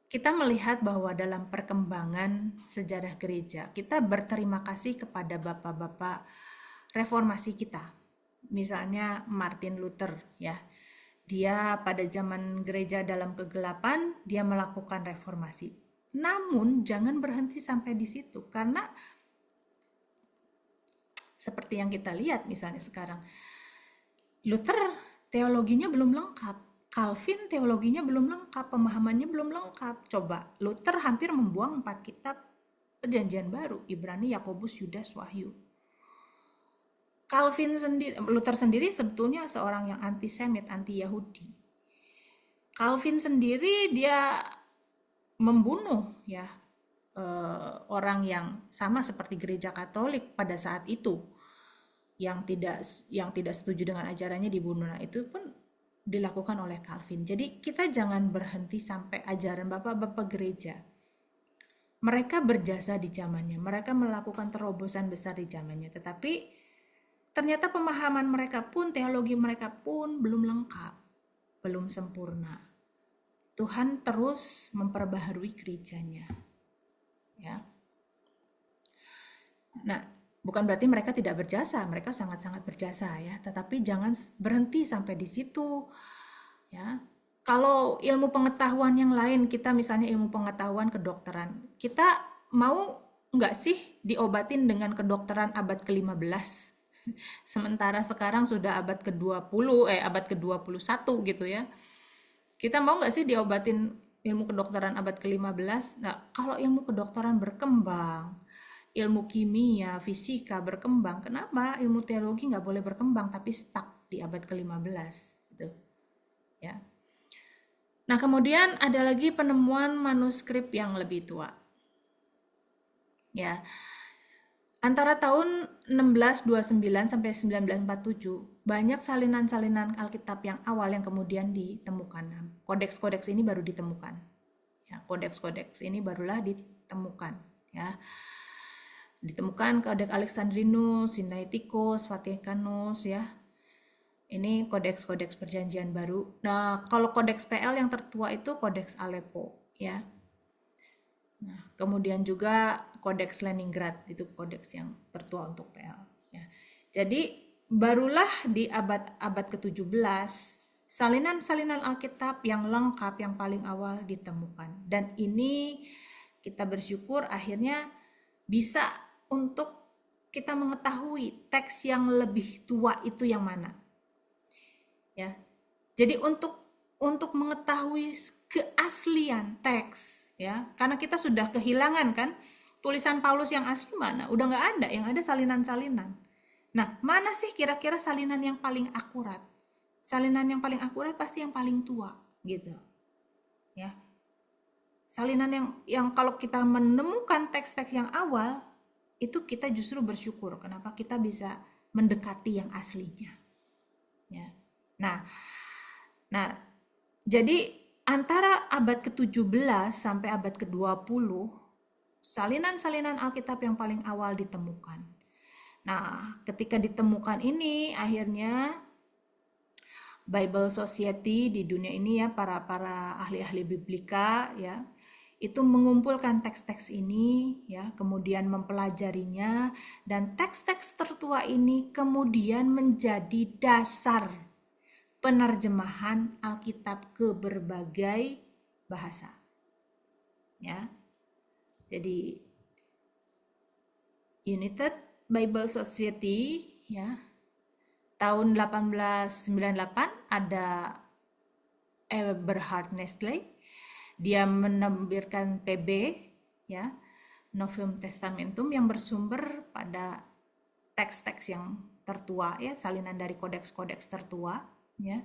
kita melihat bahwa dalam perkembangan sejarah gereja, kita berterima kasih kepada bapak-bapak reformasi kita. Misalnya Martin Luther, ya. Dia pada zaman gereja dalam kegelapan, dia melakukan reformasi. Namun jangan berhenti sampai di situ, karena seperti yang kita lihat misalnya sekarang, Luther teologinya belum lengkap, Calvin teologinya belum lengkap, pemahamannya belum lengkap. Coba, Luther hampir membuang 4 kitab Perjanjian Baru, Ibrani, Yakobus, Yudas, Wahyu. Luther sendiri sebetulnya seorang yang antisemit, anti-Yahudi. Calvin sendiri dia membunuh ya orang yang sama seperti gereja Katolik pada saat itu, yang tidak setuju dengan ajarannya dibunuh. Nah, itu pun dilakukan oleh Calvin. Jadi kita jangan berhenti sampai ajaran bapak-bapak gereja. Mereka berjasa di zamannya, mereka melakukan terobosan besar di zamannya, tetapi ternyata pemahaman mereka pun, teologi mereka pun belum lengkap, belum sempurna. Tuhan terus memperbaharui gerejanya. Ya. Nah, bukan berarti mereka tidak berjasa, mereka sangat-sangat berjasa ya, tetapi jangan berhenti sampai di situ. Ya. Kalau ilmu pengetahuan yang lain, kita misalnya ilmu pengetahuan kedokteran, kita mau nggak sih diobatin dengan kedokteran abad ke-15? Sementara sekarang sudah abad ke-20, abad ke-21 gitu ya. Kita mau nggak sih diobatin ilmu kedokteran abad ke-15? Nah, kalau ilmu kedokteran berkembang, ilmu kimia, fisika berkembang, kenapa ilmu teologi nggak boleh berkembang tapi stuck di abad ke-15 gitu. Ya. Nah, kemudian ada lagi penemuan manuskrip yang lebih tua. Ya. Antara tahun 1629 sampai 1947, banyak salinan-salinan Alkitab yang awal yang kemudian ditemukan. Kodeks-kodeks ini baru ditemukan. Ya, kodeks-kodeks ini barulah ditemukan. Ya. Ditemukan Kodeks Alexandrinus, Sinaiticus, Vaticanus, ya. Ini kodeks-kodeks perjanjian baru. Nah, kalau kodeks PL yang tertua itu kodeks Aleppo, ya. Nah, kemudian juga kodeks Leningrad, itu kodeks yang tertua untuk PL. Ya. Jadi barulah di abad ke-17 salinan-salinan Alkitab yang lengkap yang paling awal ditemukan. Dan ini kita bersyukur akhirnya bisa untuk kita mengetahui teks yang lebih tua itu yang mana. Ya. Jadi untuk mengetahui keaslian teks, ya, karena kita sudah kehilangan kan tulisan Paulus yang asli mana, udah nggak ada, yang ada salinan-salinan. Nah, mana sih kira-kira salinan yang paling akurat? Salinan yang paling akurat pasti yang paling tua, gitu, ya. Salinan yang kalau kita menemukan teks-teks yang awal, itu kita justru bersyukur. Kenapa kita bisa mendekati yang aslinya, ya. Nah, jadi antara abad ke-17 sampai abad ke-20, salinan-salinan Alkitab yang paling awal ditemukan. Nah, ketika ditemukan ini, akhirnya Bible Society di dunia ini ya, para ahli-ahli biblika ya, itu mengumpulkan teks-teks ini ya, kemudian mempelajarinya, dan teks-teks tertua ini kemudian menjadi dasar penerjemahan Alkitab ke berbagai bahasa. Ya. Jadi United Bible Society ya, tahun 1898 ada Eberhard Nestle, dia menerbitkan PB ya, Novum Testamentum, yang bersumber pada teks-teks yang tertua ya, salinan dari kodeks-kodeks tertua ya.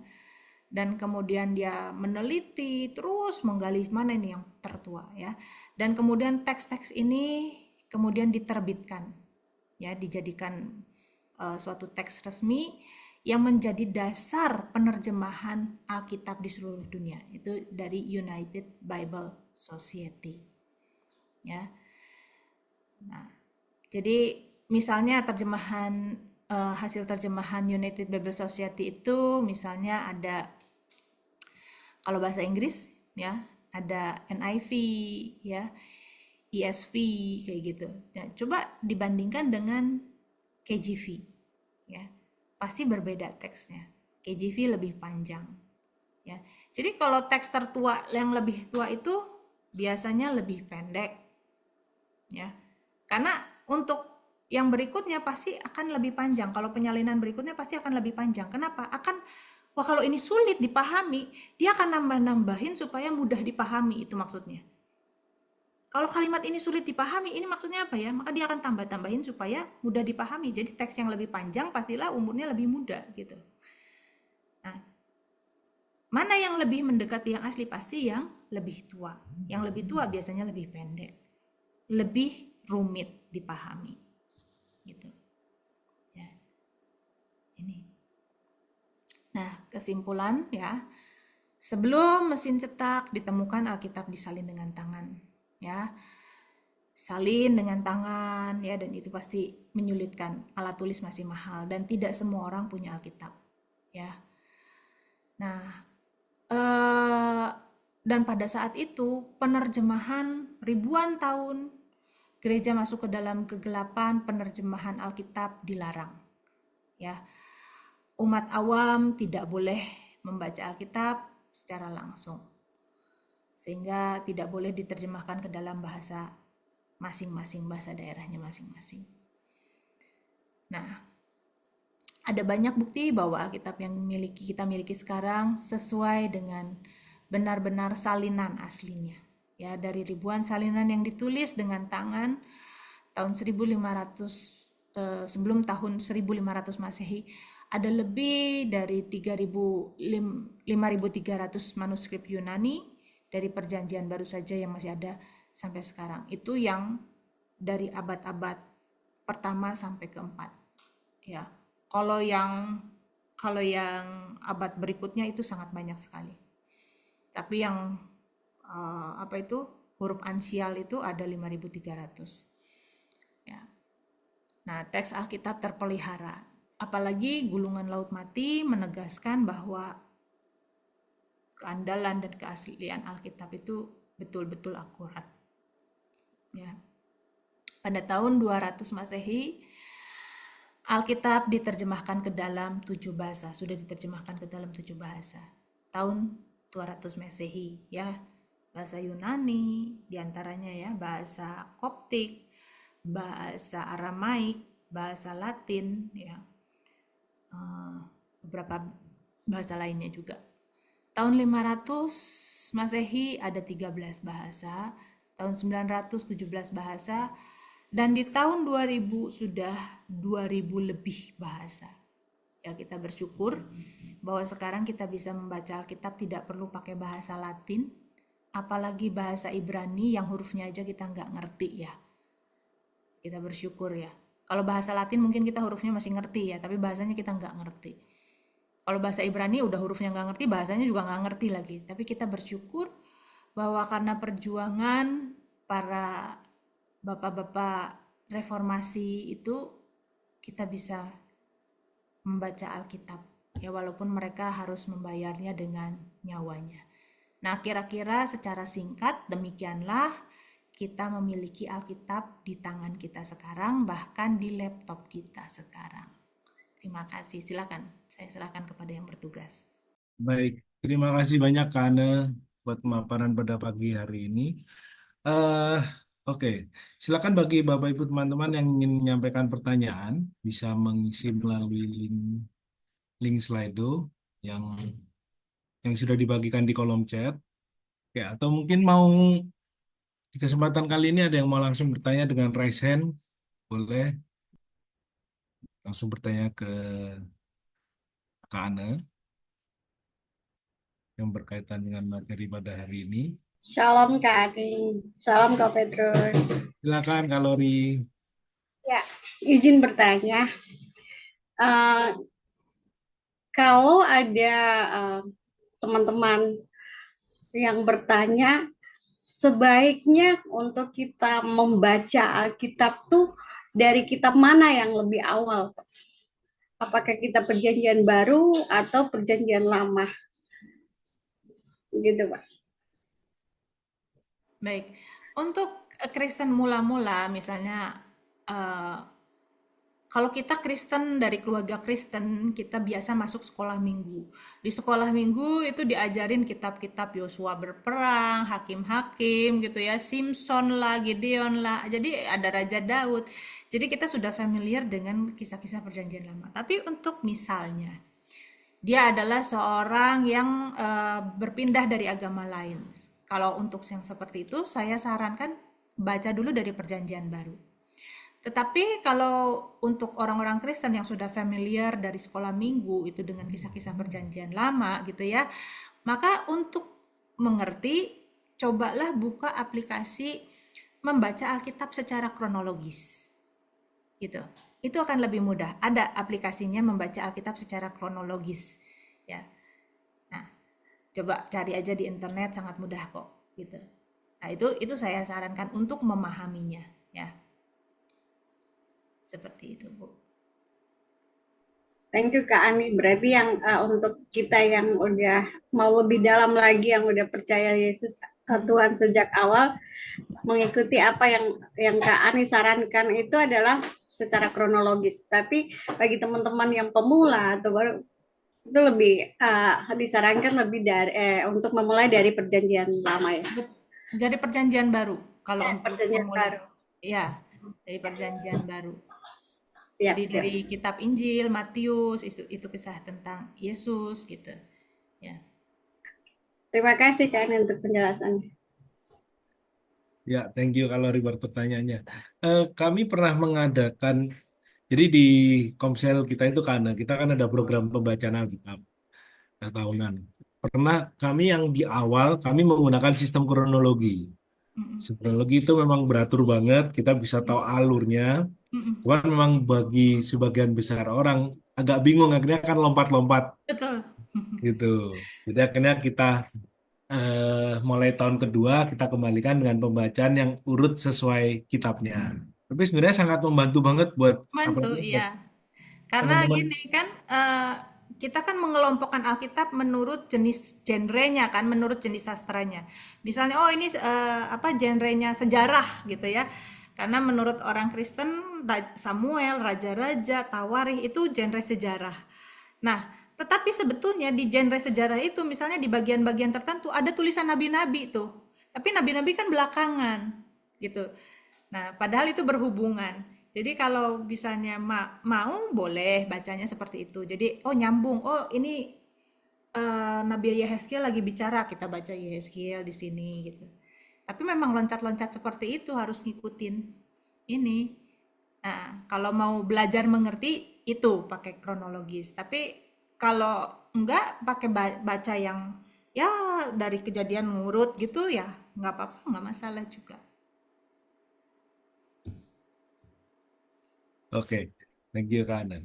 Dan kemudian dia meneliti terus menggali mana ini yang tertua ya. Dan kemudian teks-teks ini kemudian diterbitkan ya, dijadikan suatu teks resmi yang menjadi dasar penerjemahan Alkitab di seluruh dunia. Itu dari United Bible Society. Ya. Nah, jadi misalnya terjemahan hasil terjemahan United Bible Society itu misalnya ada, kalau bahasa Inggris ya, ada NIV ya, ESV kayak gitu. Nah, coba dibandingkan dengan KJV ya. Pasti berbeda teksnya. KJV lebih panjang ya. Jadi kalau teks tertua yang lebih tua itu biasanya lebih pendek ya. Karena untuk yang berikutnya pasti akan lebih panjang. Kalau penyalinan berikutnya pasti akan lebih panjang. Kenapa? Wah kalau ini sulit dipahami, dia akan nambah-nambahin supaya mudah dipahami, itu maksudnya. Kalau kalimat ini sulit dipahami, ini maksudnya apa ya? Maka dia akan tambah-tambahin supaya mudah dipahami. Jadi teks yang lebih panjang pastilah umurnya lebih muda gitu. Nah, mana yang lebih mendekati yang asli? Pasti yang lebih tua. Yang lebih tua biasanya lebih pendek. Lebih rumit dipahami. Gitu. Ya. Ini. Nah, kesimpulan ya. Sebelum mesin cetak ditemukan Alkitab disalin dengan tangan, ya. Salin dengan tangan ya, dan itu pasti menyulitkan. Alat tulis masih mahal dan tidak semua orang punya Alkitab, ya. Nah, dan pada saat itu penerjemahan ribuan tahun gereja masuk ke dalam kegelapan, penerjemahan Alkitab dilarang, ya. Umat awam tidak boleh membaca Alkitab secara langsung, sehingga tidak boleh diterjemahkan ke dalam bahasa masing-masing, bahasa daerahnya masing-masing. Nah, ada banyak bukti bahwa Alkitab yang kita miliki sekarang sesuai dengan benar-benar salinan aslinya. Ya, dari ribuan salinan yang ditulis dengan tangan tahun 1500 sebelum tahun 1500 Masehi, ada lebih dari 5.300 manuskrip Yunani dari Perjanjian Baru saja yang masih ada sampai sekarang. Itu yang dari abad-abad pertama sampai keempat. Ya, kalau yang abad berikutnya itu sangat banyak sekali. Tapi yang huruf ansial itu ada 5.300. Ya. Nah, teks Alkitab terpelihara. Apalagi gulungan laut mati menegaskan bahwa keandalan dan keaslian Alkitab itu betul-betul akurat. Ya. Pada tahun 200 Masehi, Alkitab diterjemahkan ke dalam 7 bahasa, sudah diterjemahkan ke dalam 7 bahasa. Tahun 200 Masehi, ya. Bahasa Yunani, diantaranya ya, bahasa Koptik, bahasa Aramaik, bahasa Latin, ya. Beberapa bahasa lainnya juga. Tahun 500 Masehi ada 13 bahasa, tahun 900 17 bahasa, dan di tahun 2000 sudah 2000 lebih bahasa. Ya, kita bersyukur bahwa sekarang kita bisa membaca Alkitab tidak perlu pakai bahasa Latin, apalagi bahasa Ibrani yang hurufnya aja kita nggak ngerti ya. Kita bersyukur ya. Kalau bahasa Latin mungkin kita hurufnya masih ngerti ya, tapi bahasanya kita nggak ngerti. Kalau bahasa Ibrani udah hurufnya nggak ngerti, bahasanya juga nggak ngerti lagi. Tapi kita bersyukur bahwa karena perjuangan para bapak-bapak reformasi itu, kita bisa membaca Alkitab. Ya, walaupun mereka harus membayarnya dengan nyawanya. Nah, kira-kira secara singkat demikianlah kita memiliki Alkitab di tangan kita sekarang, bahkan di laptop kita sekarang. Terima kasih, silakan. Saya serahkan kepada yang bertugas. Baik, terima kasih banyak Kak Ane buat pemaparan pada pagi hari ini. eh Oke, silakan bagi Bapak Ibu teman-teman yang ingin menyampaikan pertanyaan bisa mengisi melalui link Slido yang sudah dibagikan di kolom chat. Ya, atau mungkin mau di kesempatan kali ini ada yang mau langsung bertanya dengan raise hand, boleh langsung bertanya ke Kak Ane yang berkaitan dengan materi pada hari ini. Shalom Kak Adi, salam Kak Petrus. Silakan Kak Lori. Ya, izin bertanya. Kalau ada teman-teman yang bertanya, sebaiknya untuk kita membaca Alkitab tuh dari kitab mana yang lebih awal? apakah kita perjanjian baru atau perjanjian lama, gitu Pak. Baik, untuk Kristen mula-mula misalnya, eh, kalau kita Kristen dari keluarga Kristen, kita biasa masuk sekolah minggu. Di sekolah minggu itu diajarin kitab-kitab Yosua berperang, hakim-hakim gitu ya, Simpson lah, Gideon lah. Jadi ada Raja Daud. Jadi kita sudah familiar dengan kisah-kisah perjanjian lama. Tapi untuk misalnya, dia adalah seorang yang berpindah dari agama lain. Kalau untuk yang seperti itu, saya sarankan baca dulu dari perjanjian baru. Tetapi kalau untuk orang-orang Kristen yang sudah familiar dari sekolah minggu itu dengan kisah-kisah perjanjian lama gitu ya, maka untuk mengerti, cobalah buka aplikasi membaca Alkitab secara kronologis gitu. Itu akan lebih mudah. Ada aplikasinya membaca Alkitab secara kronologis ya. Nah, coba cari aja di internet, sangat mudah kok gitu. Nah, itu saya sarankan untuk memahaminya ya. Seperti itu, Bu. Thank you Kak Ani. Berarti yang untuk kita yang udah mau lebih dalam lagi, yang udah percaya Yesus Tuhan sejak awal, mengikuti apa yang Kak Ani sarankan itu adalah secara kronologis. Tapi bagi teman-teman yang pemula atau baru, itu lebih disarankan lebih dari untuk memulai dari perjanjian lama ya. Dari perjanjian baru kalau untuk Perjanjian pemula. baru. Ya, dari perjanjian baru. Siap, Jadi siap. dari kitab Injil, Matius, itu kisah tentang Yesus gitu. Ya. Terima kasih Kak Ani untuk penjelasannya. Ya, thank you kalau reward pertanyaannya. Kami pernah mengadakan, jadi di Komsel kita itu karena kita kan ada program pembacaan Alkitab tahunan. Pernah kami yang di awal kami menggunakan sistem kronologi. Mm-mm. Kronologi itu memang beratur banget, kita bisa tahu alurnya. Mm-mm. Cuman memang bagi sebagian besar orang agak bingung, akhirnya kan lompat-lompat Betul. gitu. Jadi akhirnya kita mulai tahun kedua kita kembalikan dengan pembacaan yang urut sesuai kitabnya. Tapi sebenarnya sangat membantu banget buat Mantu, apalagi buat iya. Karena teman-teman. gini kan, kita kan mengelompokkan Alkitab menurut jenis genrenya kan, menurut jenis sastranya. Misalnya, oh ini apa genrenya sejarah gitu ya. Karena menurut orang Kristen, Samuel, Raja-Raja, Tawarikh itu genre sejarah. Nah, tetapi sebetulnya di genre sejarah itu, misalnya di bagian-bagian tertentu ada tulisan nabi-nabi tuh. Tapi nabi-nabi kan belakangan gitu. Nah, padahal itu berhubungan. Jadi kalau misalnya mau boleh bacanya seperti itu. Jadi oh nyambung. Oh ini Nabi Yehezkiel lagi bicara, kita baca Yehezkiel di sini gitu. Tapi memang loncat-loncat seperti itu harus ngikutin ini. Nah, kalau mau belajar mengerti itu pakai kronologis. Tapi kalau enggak pakai baca yang ya dari kejadian ngurut gitu ya nggak apa-apa, nggak masalah juga. Oke, thank you Kak Ana.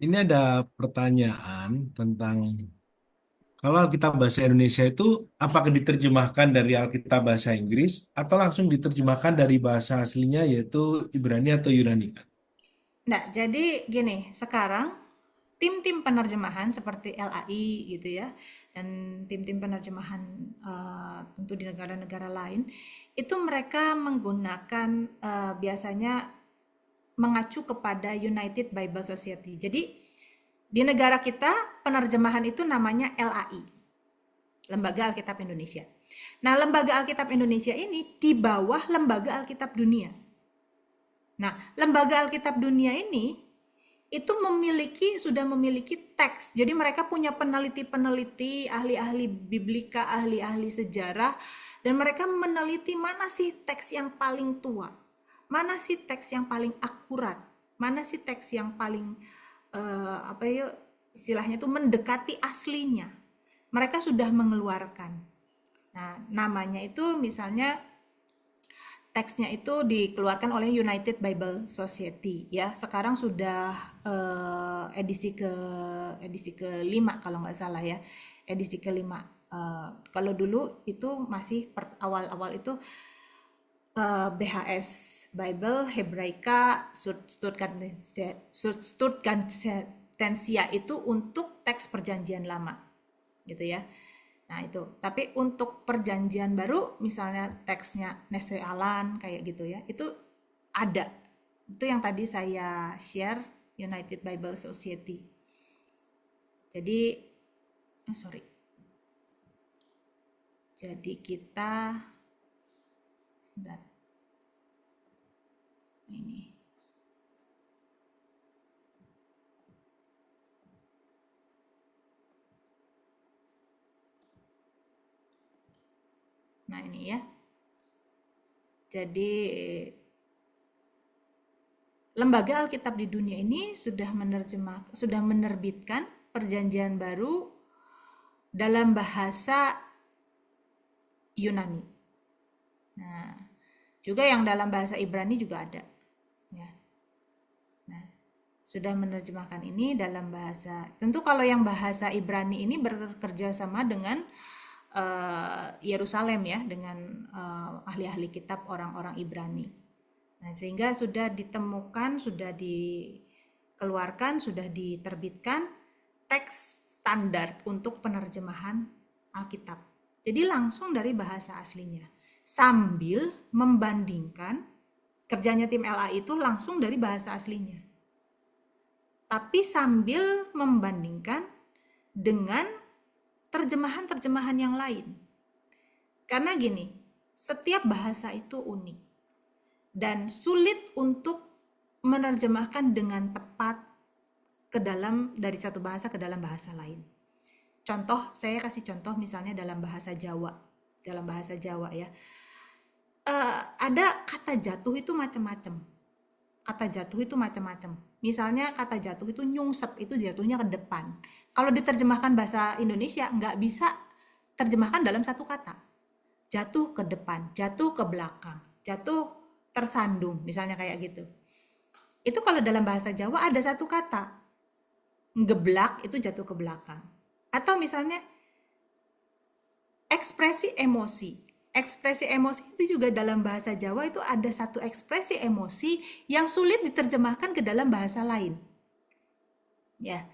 Ini ada pertanyaan tentang kalau Alkitab bahasa Indonesia itu apakah diterjemahkan dari Alkitab bahasa Inggris atau langsung diterjemahkan dari bahasa aslinya yaitu Ibrani atau Yunani, Kak? Nah, jadi gini, sekarang tim-tim penerjemahan seperti LAI gitu ya, dan tim-tim penerjemahan tentu di negara-negara lain, itu mereka menggunakan biasanya mengacu kepada United Bible Society. Jadi di negara kita penerjemahan itu namanya LAI, Lembaga Alkitab Indonesia. Nah, Lembaga Alkitab Indonesia ini di bawah Lembaga Alkitab Dunia. Nah, Lembaga Alkitab Dunia ini itu sudah memiliki teks. Jadi mereka punya peneliti-peneliti, ahli-ahli biblika, ahli-ahli sejarah, dan mereka meneliti mana sih teks yang paling tua, mana sih teks yang paling akurat, mana sih teks yang paling apa ya istilahnya itu mendekati aslinya. Mereka sudah mengeluarkan. Nah, namanya itu misalnya teksnya itu dikeluarkan oleh United Bible Society ya. Sekarang sudah edisi kelima kalau nggak salah ya, edisi kelima. Kalau dulu itu masih awal-awal itu BHS Bible Hebraika Stuttgart Hortensia itu untuk teks perjanjian lama, gitu ya. Nah itu, tapi untuk perjanjian baru, misalnya teksnya Nestle Aland kayak gitu ya, itu ada. Itu yang tadi saya share, United Bible Society. Jadi, sorry. Jadi kita, sebentar. Ini. Nah ini ya. Jadi lembaga Alkitab di dunia ini sudah menerbitkan perjanjian baru dalam bahasa Yunani. Nah, juga yang dalam bahasa Ibrani juga ada. Ya. Nah, sudah menerjemahkan ini dalam bahasa. Tentu kalau yang bahasa Ibrani ini bekerja sama dengan Yerusalem ya, dengan ahli-ahli kitab orang-orang Ibrani. Nah, sehingga sudah ditemukan, sudah dikeluarkan, sudah diterbitkan teks standar untuk penerjemahan Alkitab. Jadi langsung dari bahasa aslinya. Sambil membandingkan, kerjanya tim LA itu langsung dari bahasa aslinya. Tapi sambil membandingkan dengan terjemahan-terjemahan yang lain. Karena gini, setiap bahasa itu unik dan sulit untuk menerjemahkan dengan tepat ke dalam dari satu bahasa ke dalam bahasa lain. Contoh, saya kasih contoh misalnya dalam bahasa Jawa. Dalam bahasa Jawa ya. Ada kata jatuh itu macam-macam. Kata jatuh itu macam-macam. Misalnya kata jatuh itu nyungsep, itu jatuhnya ke depan. Kalau diterjemahkan bahasa Indonesia nggak bisa terjemahkan dalam satu kata. Jatuh ke depan, jatuh ke belakang, jatuh tersandung, misalnya kayak gitu. Itu kalau dalam bahasa Jawa ada satu kata. Ngeblak itu jatuh ke belakang. Atau misalnya ekspresi emosi. Ekspresi emosi itu juga dalam bahasa Jawa itu ada satu ekspresi emosi yang sulit diterjemahkan ke dalam bahasa lain. Ya.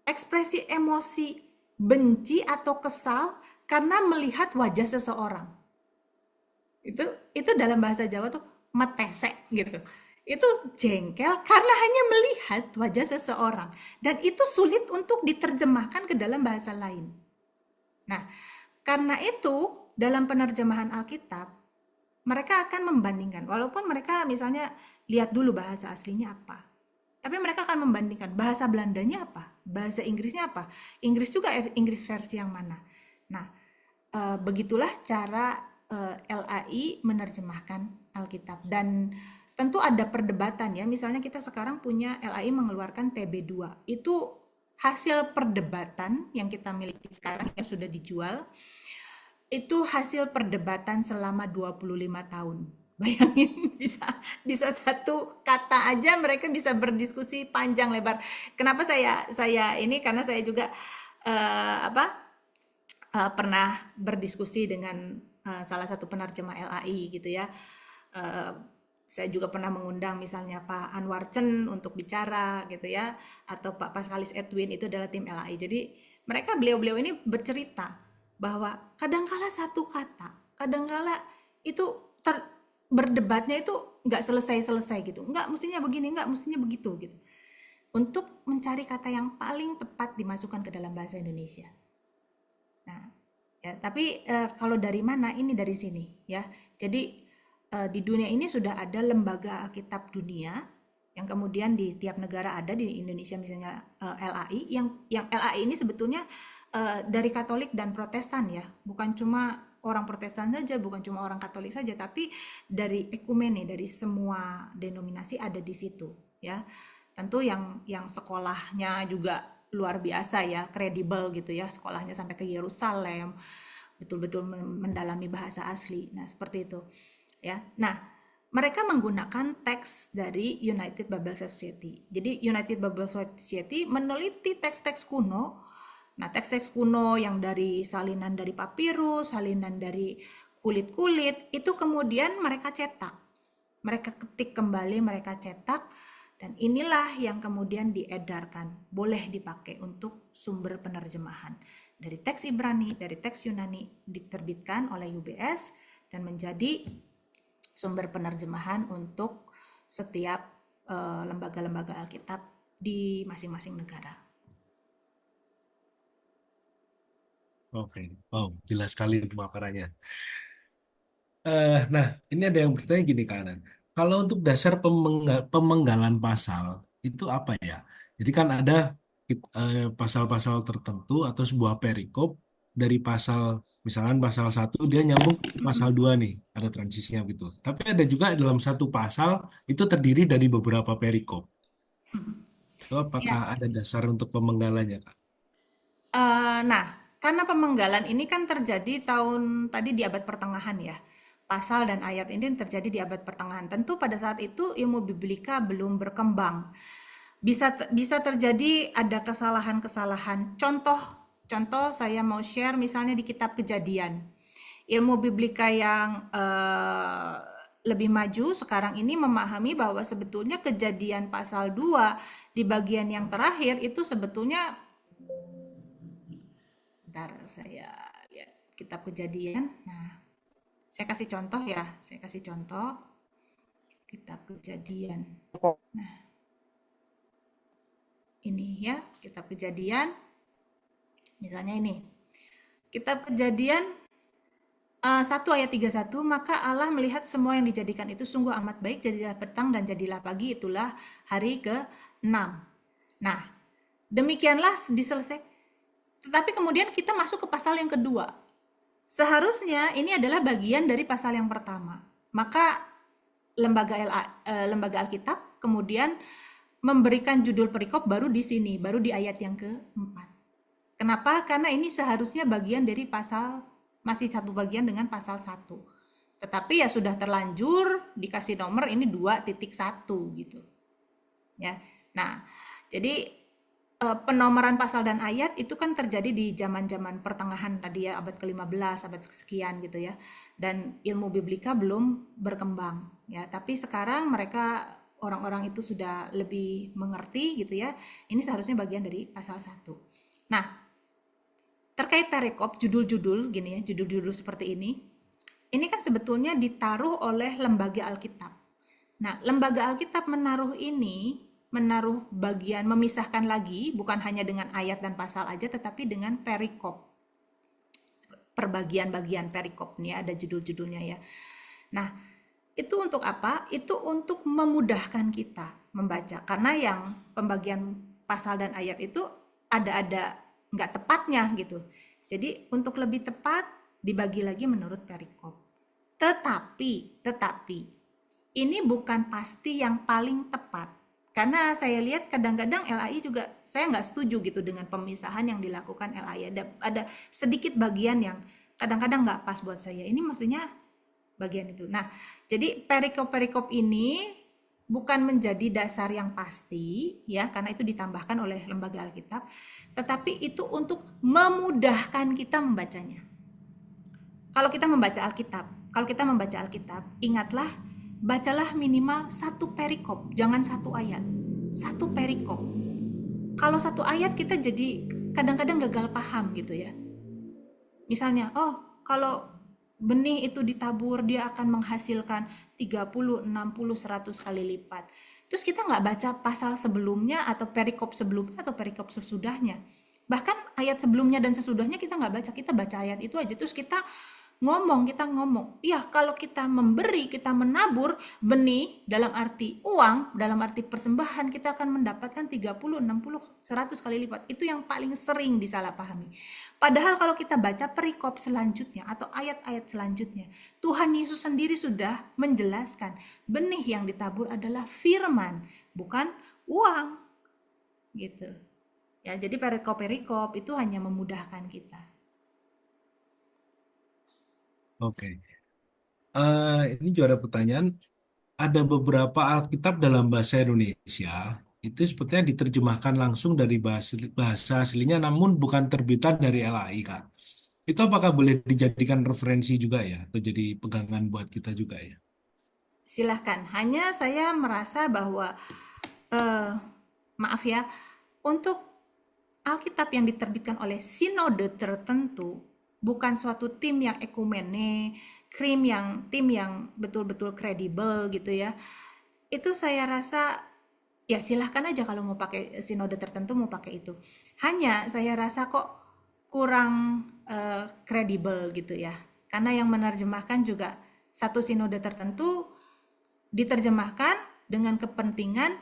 Ekspresi emosi benci atau kesal karena melihat wajah seseorang. Itu dalam bahasa Jawa tuh metesek gitu. Itu jengkel karena hanya melihat wajah seseorang. Dan itu sulit untuk diterjemahkan ke dalam bahasa lain. Nah, karena itu dalam penerjemahan Alkitab, mereka akan membandingkan. Walaupun mereka misalnya lihat dulu bahasa aslinya apa. Tapi mereka akan membandingkan bahasa Belandanya apa, bahasa Inggrisnya apa. Inggris juga Inggris versi yang mana. Nah, begitulah cara LAI menerjemahkan Alkitab. Dan tentu ada perdebatan ya. Misalnya kita sekarang punya LAI mengeluarkan TB2. Itu hasil perdebatan yang kita miliki sekarang yang sudah dijual. Itu hasil perdebatan selama 25 tahun. Bayangin bisa satu kata aja mereka bisa berdiskusi panjang lebar. Kenapa saya ini karena saya juga pernah berdiskusi dengan salah satu penerjemah LAI gitu ya. Saya juga pernah mengundang misalnya Pak Anwar Chen untuk bicara gitu ya, atau Pak Paskalis Edwin, itu adalah tim LAI. Jadi mereka beliau-beliau ini bercerita bahwa kadangkala satu kata, kadangkala itu berdebatnya itu nggak selesai-selesai gitu. Nggak mestinya begini, nggak mestinya begitu gitu. Untuk mencari kata yang paling tepat dimasukkan ke dalam bahasa Indonesia. Nah, ya, tapi kalau dari mana? Ini dari sini ya. Jadi di dunia ini sudah ada lembaga Alkitab dunia yang kemudian di tiap negara ada, di Indonesia misalnya LAI, yang LAI ini sebetulnya dari Katolik dan Protestan ya, bukan cuma orang Protestan saja, bukan cuma orang Katolik saja, tapi dari ekumene, dari semua denominasi ada di situ ya. Tentu yang sekolahnya juga luar biasa ya, kredibel gitu ya, sekolahnya sampai ke Yerusalem, betul-betul mendalami bahasa asli. Nah, seperti itu ya. Nah, mereka menggunakan teks dari United Bible Society. Jadi United Bible Society meneliti teks-teks kuno. Nah, teks-teks kuno yang dari salinan dari papirus, salinan dari kulit-kulit, itu kemudian mereka cetak. Mereka ketik kembali, mereka cetak, Dan inilah yang kemudian diedarkan, boleh dipakai untuk sumber penerjemahan. Dari teks Ibrani, dari teks Yunani diterbitkan oleh UBS dan menjadi sumber penerjemahan untuk setiap lembaga-lembaga Alkitab di masing-masing negara. Oke, wow, jelas sekali pemaparannya. Nah, ini ada yang bertanya gini Kak Ana. Kalau untuk dasar pemenggalan pasal itu apa ya? Jadi kan ada pasal-pasal tertentu atau sebuah perikop dari pasal, misalkan pasal 1 dia nyambung ke pasal 2 nih, ada transisinya gitu. Tapi ada juga dalam satu pasal itu terdiri dari beberapa perikop. Itu Ya, apakah ada dasar untuk pemenggalannya, Kak? nah, karena pemenggalan ini kan terjadi tahun tadi di abad pertengahan ya. Pasal dan ayat ini terjadi di abad pertengahan. Tentu pada saat itu ilmu biblika belum berkembang. Bisa terjadi ada kesalahan-kesalahan. Contoh saya mau share misalnya di kitab Kejadian. Ilmu biblika yang lebih maju sekarang ini memahami bahwa sebetulnya Kejadian pasal 2 di bagian yang terakhir itu sebetulnya, bentar saya lihat kitab Kejadian. Nah, saya kasih contoh ya, saya kasih contoh kitab Kejadian. Nah, ini ya, kitab Kejadian. Misalnya ini, kitab Kejadian 1 ayat 31, maka Allah melihat semua yang dijadikan itu sungguh amat baik, jadilah petang dan jadilah pagi, itulah hari ke-6. Nah, demikianlah diselesaikan. Tetapi kemudian kita masuk ke pasal yang kedua. Seharusnya ini adalah bagian dari pasal yang pertama. Maka lembaga Alkitab kemudian memberikan judul perikop baru di sini, baru di ayat yang keempat. Kenapa? Karena ini seharusnya bagian dari pasal, masih satu bagian dengan pasal 1. Tetapi ya sudah terlanjur dikasih nomor ini 2.1 gitu. Ya. Nah, jadi penomoran pasal dan ayat itu kan terjadi di zaman-zaman pertengahan tadi ya, abad ke-15, abad sekian gitu ya. Dan ilmu biblika belum berkembang ya, tapi sekarang mereka orang-orang itu sudah lebih mengerti gitu ya. Ini seharusnya bagian dari pasal 1. Nah, terkait perikop judul-judul gini ya, judul-judul seperti ini kan sebetulnya ditaruh oleh lembaga Alkitab. Nah, lembaga Alkitab menaruh bagian, memisahkan lagi, bukan hanya dengan ayat dan pasal aja, tetapi dengan perikop. Perbagian-bagian perikop nih ada judul-judulnya ya. Nah, itu untuk apa? Itu untuk memudahkan kita membaca. Karena yang pembagian pasal dan ayat itu ada nggak tepatnya gitu. Jadi untuk lebih tepat dibagi lagi menurut perikop. Tetapi ini bukan pasti yang paling tepat. Karena saya lihat kadang-kadang LAI juga, saya nggak setuju gitu dengan pemisahan yang dilakukan LAI. Ada sedikit bagian yang kadang-kadang nggak pas buat saya. Ini maksudnya bagian itu. Nah, jadi perikop-perikop ini bukan menjadi dasar yang pasti, ya, karena itu ditambahkan oleh lembaga Alkitab, tetapi itu untuk memudahkan kita membacanya. Kalau kita membaca Alkitab, ingatlah, bacalah minimal 1 perikop, jangan 1 ayat. 1 perikop. Kalau 1 ayat kita jadi kadang-kadang gagal paham gitu ya. Misalnya, kalau benih itu ditabur dia akan menghasilkan 30, 60, 100 kali lipat. Terus kita nggak baca pasal sebelumnya atau perikop sebelumnya atau perikop sesudahnya. Bahkan ayat sebelumnya dan sesudahnya kita nggak baca, kita baca ayat itu aja. Terus kita ngomong, ya kalau kita memberi, kita menabur benih dalam arti uang, dalam arti persembahan, kita akan mendapatkan 30, 60, 100 kali lipat. Itu yang paling sering disalahpahami. Padahal kalau kita baca perikop selanjutnya atau ayat-ayat selanjutnya, Tuhan Yesus sendiri sudah menjelaskan benih yang ditabur adalah firman, bukan uang. Gitu. Ya, jadi perikop-perikop itu hanya memudahkan kita. Oke. Ini juga ada pertanyaan. Ada beberapa Alkitab dalam bahasa Indonesia itu sepertinya diterjemahkan langsung dari bahasa aslinya, namun bukan terbitan dari LAI, Kak. Itu apakah boleh dijadikan referensi juga ya, atau jadi pegangan buat kita juga ya? Silahkan. Hanya saya merasa bahwa eh, maaf ya, untuk Alkitab yang diterbitkan oleh sinode tertentu, bukan suatu tim yang ekumene, tim yang betul-betul kredibel gitu ya. Itu saya rasa ya silahkan aja kalau mau pakai sinode tertentu mau pakai itu. Hanya saya rasa kok kurang kredibel gitu ya. Karena yang menerjemahkan juga satu sinode tertentu diterjemahkan dengan kepentingan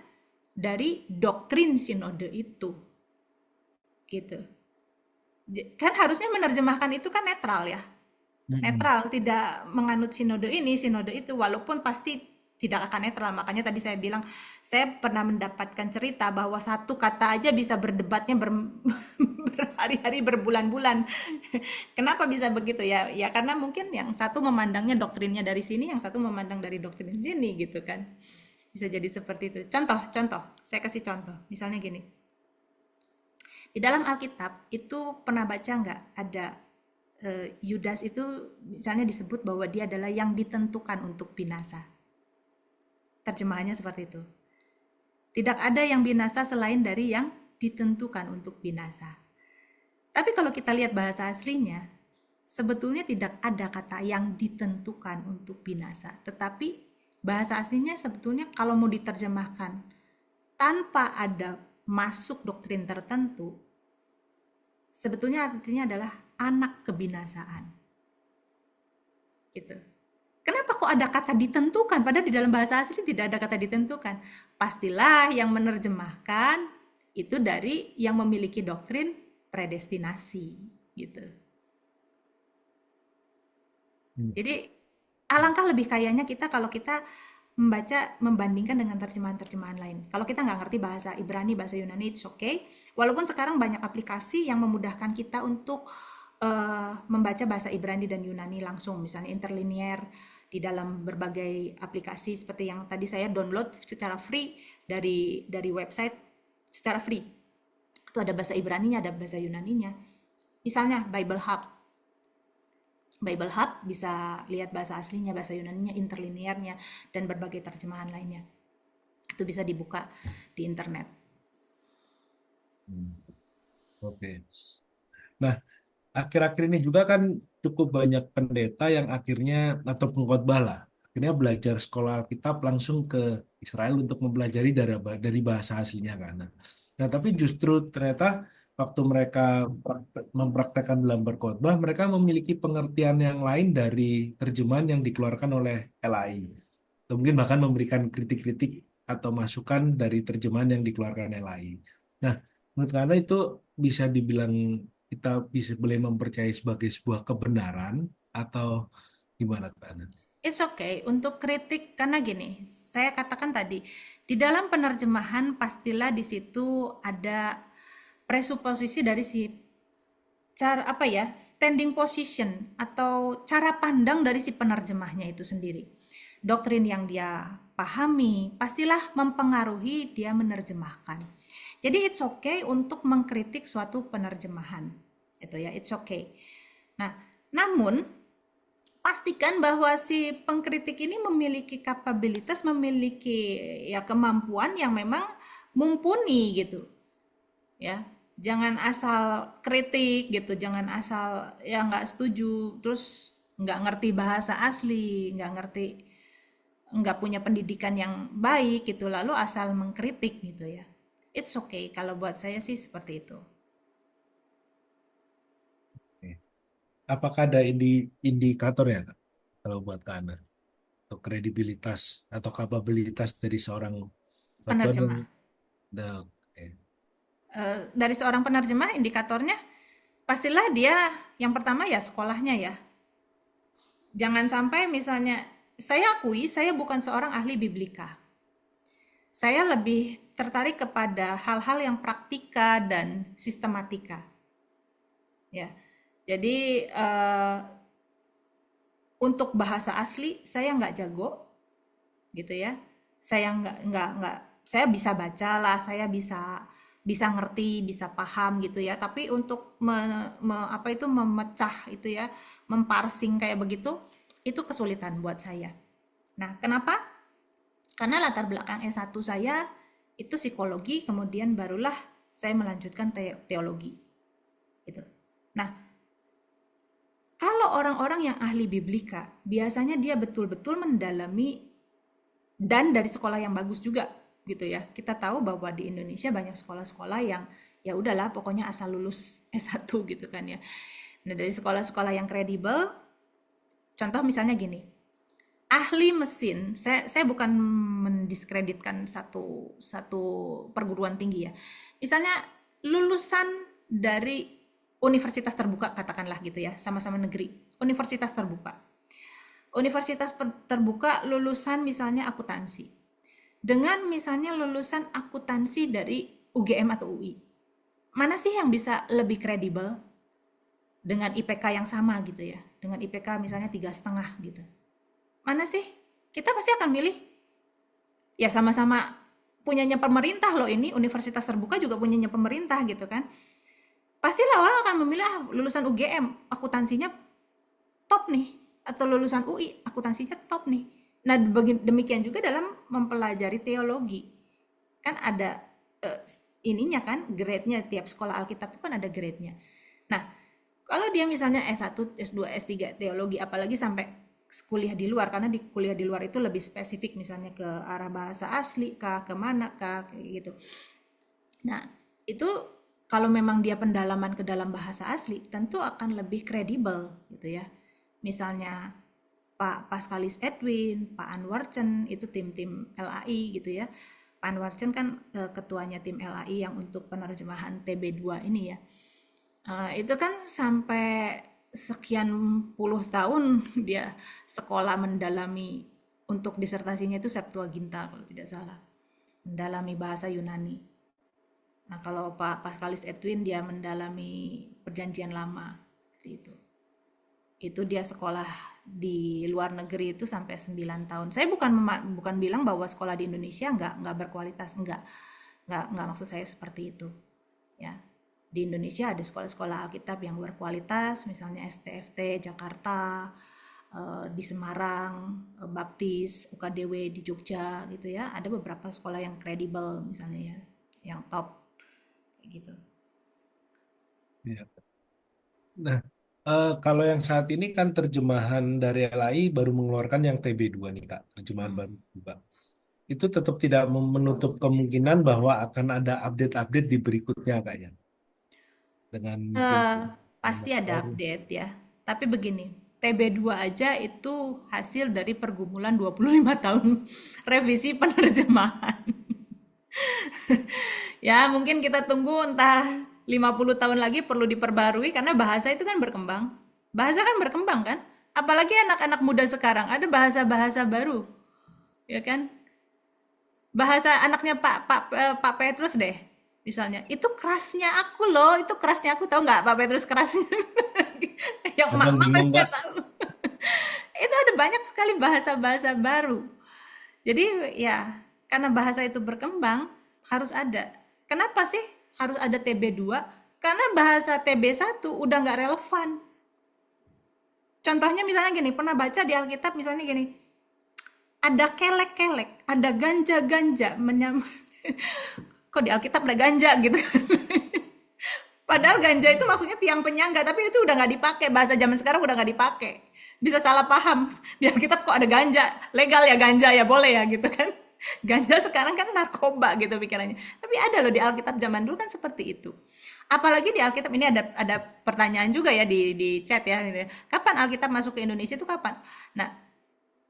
dari doktrin sinode itu gitu. Kan harusnya menerjemahkan itu kan netral ya. Mm-mm. Netral, tidak menganut sinode ini, sinode itu, walaupun pasti tidak akan netral. Makanya tadi saya bilang, saya pernah mendapatkan cerita bahwa satu kata aja bisa berdebatnya berhari-hari, berbulan-bulan. Kenapa bisa begitu ya? Ya karena mungkin yang satu memandangnya doktrinnya dari sini, yang satu memandang dari doktrin sini gitu kan. Bisa jadi seperti itu. Contoh, saya kasih contoh. Misalnya gini, di dalam Alkitab itu pernah baca nggak ada Yudas itu misalnya disebut bahwa dia adalah yang ditentukan untuk binasa. Terjemahannya seperti itu. Tidak ada yang binasa selain dari yang ditentukan untuk binasa. Tapi kalau kita lihat bahasa aslinya, sebetulnya tidak ada kata yang ditentukan untuk binasa. Tetapi bahasa aslinya sebetulnya kalau mau diterjemahkan tanpa ada masuk doktrin tertentu, sebetulnya artinya adalah anak kebinasaan. Gitu. Kenapa kok ada kata ditentukan? Padahal di dalam bahasa asli tidak ada kata ditentukan. Pastilah yang menerjemahkan itu dari yang memiliki doktrin predestinasi. Gitu. Jadi alangkah lebih kayanya kita kalau kita membandingkan dengan terjemahan-terjemahan lain. Kalau kita nggak ngerti bahasa Ibrani, bahasa Yunani, it's okay. Walaupun sekarang banyak aplikasi yang memudahkan kita untuk membaca bahasa Ibrani dan Yunani langsung, misalnya interlinear di dalam berbagai aplikasi seperti yang tadi saya download secara free dari website secara free. Itu ada bahasa Ibraninya, ada bahasa Yunaninya. Misalnya Bible Hub bisa lihat bahasa aslinya, bahasa Yunaninya, interlinearnya, dan berbagai terjemahan lainnya. Itu bisa dibuka di internet. Oke. Nah, akhir-akhir ini juga kan cukup banyak pendeta yang akhirnya atau pengkhotbah lah, akhirnya belajar sekolah Alkitab langsung ke Israel untuk mempelajari dari bahasa aslinya kan. Nah, tapi justru ternyata waktu mereka mempraktekkan dalam berkhotbah, mereka memiliki pengertian yang lain dari terjemahan yang dikeluarkan oleh LAI. Atau mungkin bahkan memberikan kritik-kritik atau masukan dari terjemahan yang dikeluarkan LAI. Nah, menurut Anda itu bisa dibilang kita bisa boleh mempercayai sebagai sebuah kebenaran atau gimana Anda? It's okay untuk kritik karena gini, saya katakan tadi, di dalam penerjemahan pastilah di situ ada presuposisi dari si cara standing position atau cara pandang dari si penerjemahnya itu sendiri. Doktrin yang dia pahami pastilah mempengaruhi dia menerjemahkan. Jadi it's okay untuk mengkritik suatu penerjemahan. Itu ya, it's okay. Nah, namun pastikan bahwa si pengkritik ini memiliki kapabilitas, memiliki ya kemampuan yang memang mumpuni gitu. Ya, jangan asal kritik gitu, jangan asal ya nggak setuju, terus nggak ngerti bahasa asli, nggak punya pendidikan yang baik gitu, lalu asal mengkritik gitu ya. It's okay, kalau buat saya sih seperti itu. Apakah ada indikator ya Kak, kalau buat Anda untuk kredibilitas atau kapabilitas dari seorang Penerjemah. Dari seorang penerjemah indikatornya pastilah dia yang pertama ya sekolahnya ya. Jangan sampai misalnya saya akui saya bukan seorang ahli biblika. Saya lebih tertarik kepada hal-hal yang praktika dan sistematika. Ya. Jadi untuk bahasa asli saya nggak jago gitu ya. Saya saya bisa baca lah, saya bisa ngerti, bisa paham gitu ya. Tapi untuk memecah itu ya, memparsing kayak begitu, itu kesulitan buat saya. Nah, kenapa? Karena latar belakang S1 saya itu psikologi, kemudian barulah saya melanjutkan teologi. Gitu. Nah, kalau orang-orang yang ahli biblika, biasanya dia betul-betul mendalami dan dari sekolah yang bagus juga, gitu ya. Kita tahu bahwa di Indonesia banyak sekolah-sekolah yang ya udahlah pokoknya asal lulus S1 gitu kan ya. Nah, dari sekolah-sekolah yang kredibel, contoh misalnya gini, ahli mesin, saya bukan mendiskreditkan satu perguruan tinggi ya. Misalnya lulusan dari universitas terbuka katakanlah gitu ya, sama-sama negeri, universitas terbuka. Universitas terbuka lulusan misalnya akuntansi. Dengan misalnya lulusan akuntansi dari UGM atau UI. Mana sih yang bisa lebih kredibel dengan IPK yang sama gitu ya? Dengan IPK misalnya 3,5 gitu. Mana sih? Kita pasti akan milih ya sama-sama punyanya pemerintah loh ini, universitas terbuka juga punyanya pemerintah gitu kan. Pastilah orang akan memilih lulusan UGM, akuntansinya top nih, atau lulusan UI, akuntansinya top nih. Nah, demikian juga dalam mempelajari teologi. Kan ada ininya kan, grade-nya, tiap sekolah Alkitab itu kan ada grade-nya. Nah, kalau dia misalnya S1, S2, S3 teologi, apalagi sampai kuliah di luar, karena di kuliah di luar itu lebih spesifik, misalnya ke arah bahasa asli kah, kemana kah, kayak gitu. Nah, itu kalau memang dia pendalaman ke dalam bahasa asli, tentu akan lebih kredibel gitu ya. Misalnya Pak Paskalis Edwin, Pak Anwar Chen, itu tim-tim LAI gitu ya. Pak Anwar Chen kan ketuanya tim LAI yang untuk penerjemahan TB2 ini ya. Itu kan sampai sekian puluh tahun dia sekolah mendalami, untuk disertasinya itu Septuaginta kalau tidak salah, mendalami bahasa Yunani. Nah, kalau Pak Paskalis Edwin dia mendalami Perjanjian Lama seperti itu. Itu dia sekolah di luar negeri itu sampai 9 tahun. Saya bukan bilang bahwa sekolah di Indonesia nggak berkualitas, nggak maksud saya seperti itu. Ya, di Indonesia ada sekolah-sekolah Alkitab yang berkualitas, misalnya STFT Jakarta, di Semarang, Baptis, UKDW di Jogja gitu ya. Ada beberapa sekolah yang kredibel misalnya ya, yang top gitu. Ya. Nah, kalau yang saat ini kan terjemahan dari LAI baru mengeluarkan yang TB2 nih Kak, terjemahan baru juga. Itu tetap tidak menutup kemungkinan bahwa akan ada update-update di berikutnya Kak ya. Dengan mungkin Pasti ada update ya. Tapi begini, TB2 aja itu hasil dari pergumulan 25 tahun revisi penerjemahan. Ya, mungkin kita tunggu entah 50 tahun lagi perlu diperbarui karena bahasa itu kan berkembang. Bahasa kan berkembang kan? Apalagi anak-anak muda sekarang ada bahasa-bahasa baru. Ya kan? Bahasa anaknya Pak Petrus deh. Misalnya, itu kerasnya aku loh, itu kerasnya aku, tahu nggak Pak Petrus kerasnya? Yang kadang mak-mak bingung aja Kak. tahu. Itu ada banyak sekali bahasa-bahasa baru. Jadi ya, karena bahasa itu berkembang, harus ada. Kenapa sih harus ada TB2? Karena bahasa TB1 udah nggak relevan. Contohnya misalnya gini, pernah baca di Alkitab misalnya gini, ada kelek-kelek, ada ganja-ganja, kok di Alkitab ada ganja gitu. Padahal ganja itu maksudnya tiang penyangga, tapi itu udah nggak dipakai, bahasa zaman sekarang udah nggak dipakai. Bisa salah paham, di Alkitab kok ada ganja, legal ya ganja ya, boleh ya gitu kan. Ganja sekarang kan narkoba gitu pikirannya. Tapi ada loh di Alkitab zaman dulu kan seperti itu. Apalagi di Alkitab ini ada pertanyaan juga ya di chat ya, gitu ya. Kapan Alkitab masuk ke Indonesia itu kapan? Nah,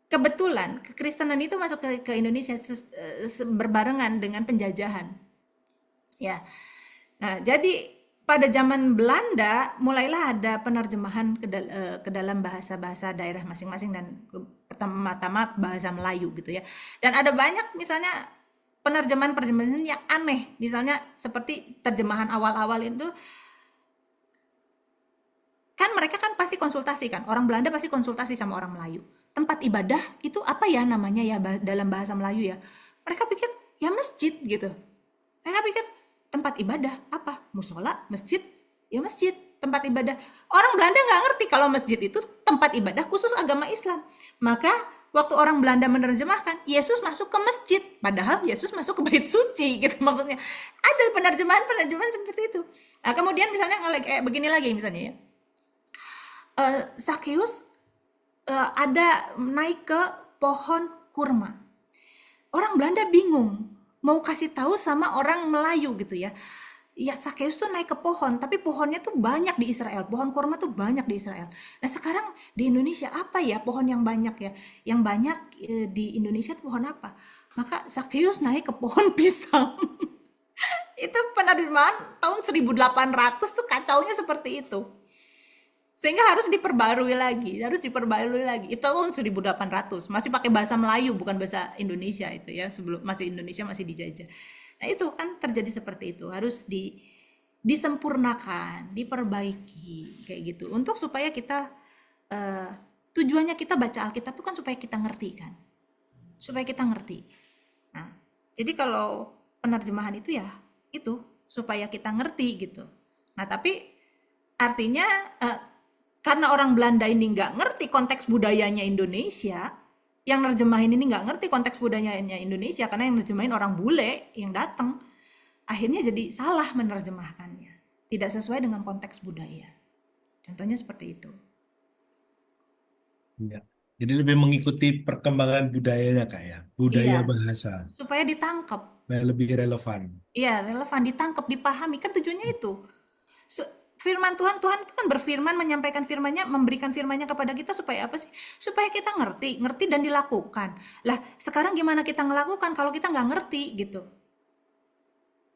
kebetulan kekristenan itu masuk ke Indonesia berbarengan dengan penjajahan. Ya. Nah, jadi pada zaman Belanda mulailah ada penerjemahan ke dalam bahasa-bahasa daerah masing-masing, dan pertama-tama bahasa Melayu gitu ya. Dan ada banyak misalnya penerjemahan yang aneh, misalnya seperti terjemahan awal-awal itu kan mereka kan pasti konsultasi kan, orang Belanda pasti konsultasi sama orang Melayu. Tempat ibadah itu apa ya namanya ya dalam bahasa Melayu ya? Mereka pikir ya masjid gitu. Mereka pikir tempat ibadah apa? Musola, masjid, ya masjid, tempat ibadah. Orang Belanda nggak ngerti kalau masjid itu tempat ibadah khusus agama Islam. Maka waktu orang Belanda menerjemahkan, Yesus masuk ke masjid, padahal Yesus masuk ke bait suci gitu maksudnya. Ada penerjemahan seperti itu. Nah, kemudian misalnya kayak begini lagi misalnya ya. Sakeus ada naik ke pohon kurma. Orang Belanda bingung mau kasih tahu sama orang Melayu gitu ya. Ya Sakeus tuh naik ke pohon, tapi pohonnya tuh banyak di Israel. Pohon kurma tuh banyak di Israel. Nah sekarang di Indonesia apa ya pohon yang banyak ya? Yang banyak di Indonesia tuh pohon apa? Maka Sakeus naik ke pohon pisang. Itu penerimaan tahun 1800 tuh kacaunya seperti itu. Sehingga harus diperbarui lagi. Itu tahun 1800, masih pakai bahasa Melayu bukan bahasa Indonesia itu ya, sebelum masih Indonesia masih dijajah. Nah, itu kan terjadi seperti itu, harus disempurnakan, diperbaiki kayak gitu. Untuk supaya kita tujuannya kita baca Alkitab itu kan supaya kita ngerti kan. Supaya kita ngerti. Nah, jadi kalau penerjemahan itu ya itu supaya kita ngerti gitu. Nah, tapi artinya karena orang Belanda ini nggak ngerti konteks budayanya Indonesia, yang nerjemahin ini nggak ngerti konteks budayanya Indonesia, karena yang nerjemahin orang bule yang datang, akhirnya jadi salah menerjemahkannya, tidak sesuai dengan konteks budaya. Contohnya seperti itu. Ya. Jadi lebih mengikuti perkembangan budayanya Kak ya, budaya Iya, bahasa, supaya ditangkap. nah, lebih relevan. Iya, relevan, ditangkap, dipahami, kan tujuannya itu. Firman Tuhan, Tuhan itu kan berfirman, menyampaikan firman-Nya, memberikan firman-Nya kepada kita supaya apa sih? Supaya kita ngerti dan dilakukan. Lah, sekarang gimana kita ngelakukan kalau kita nggak ngerti gitu?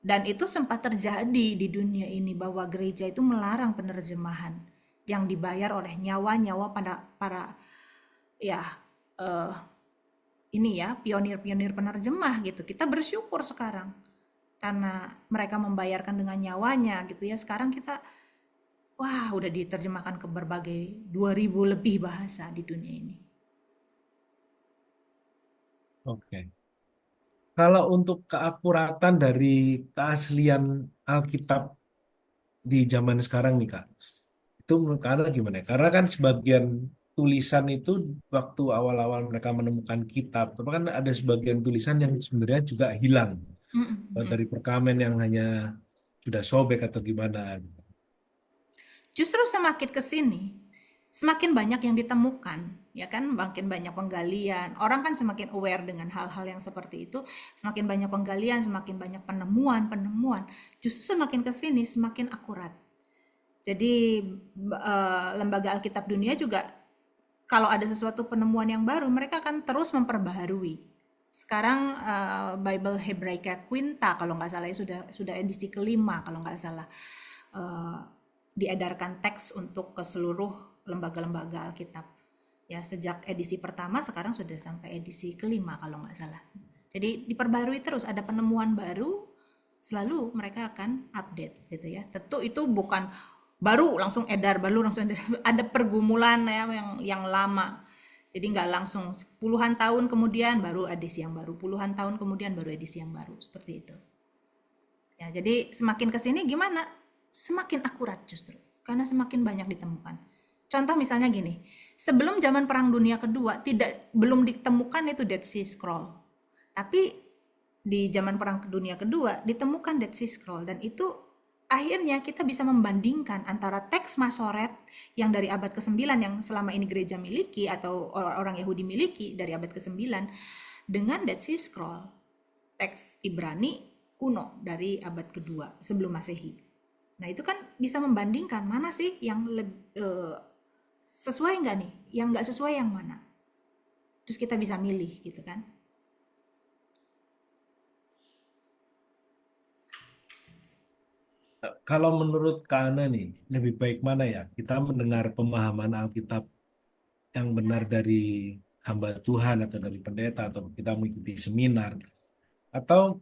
Dan itu sempat terjadi di dunia ini bahwa gereja itu melarang penerjemahan yang dibayar oleh nyawa-nyawa para ya eh, ini ya pionir-pionir penerjemah gitu. Kita bersyukur sekarang karena mereka membayarkan dengan nyawanya gitu ya. Sekarang kita wah udah diterjemahkan ke berbagai 2000 lebih bahasa di dunia ini. Oke. Kalau untuk keakuratan dari keaslian Alkitab di zaman sekarang nih Kak, itu menurut Anda gimana? Karena kan sebagian tulisan itu waktu awal-awal mereka menemukan kitab, tapi kan ada sebagian tulisan yang sebenarnya juga hilang. Mm, mm. Dari perkamen yang hanya sudah sobek atau gimana. Justru semakin ke sini, semakin banyak yang ditemukan, ya kan? Makin banyak penggalian. Orang kan semakin aware dengan hal-hal yang seperti itu, semakin banyak penggalian, semakin banyak penemuan. Justru semakin ke sini semakin akurat. Jadi lembaga Alkitab Dunia juga kalau ada sesuatu penemuan yang baru, mereka akan terus memperbaharui. Sekarang Bible Hebraica Quinta kalau nggak salah ya sudah edisi kelima kalau nggak salah eh, diedarkan teks untuk ke seluruh lembaga-lembaga Alkitab. Ya sejak edisi pertama sekarang sudah sampai edisi kelima kalau nggak salah. Jadi diperbarui terus, ada penemuan baru, selalu mereka akan update gitu ya. Tentu itu bukan baru langsung edar, ada pergumulan ya yang lama. Jadi nggak langsung puluhan tahun kemudian baru edisi yang baru, puluhan tahun kemudian baru edisi yang baru, seperti itu. Ya, jadi semakin ke sini gimana? Semakin akurat justru, karena semakin banyak ditemukan. Contoh misalnya gini, sebelum zaman Perang Dunia Kedua belum ditemukan itu Dead Sea Scroll. Tapi di zaman Perang Dunia Kedua ditemukan Dead Sea Scroll dan itu akhirnya kita bisa membandingkan antara teks Masoret yang dari abad ke-9 yang selama ini gereja miliki atau orang Yahudi miliki dari abad ke-9 dengan Dead Sea Scroll, teks Ibrani kuno dari abad kedua sebelum Masehi. Nah itu kan bisa membandingkan mana sih yang sesuai nggak nih, yang nggak sesuai yang mana. Terus kita bisa milih gitu kan. Kalau menurut Kak Ana nih, lebih baik mana ya? Kita mendengar pemahaman Alkitab yang benar dari hamba Tuhan atau dari pendeta atau kita mengikuti seminar atau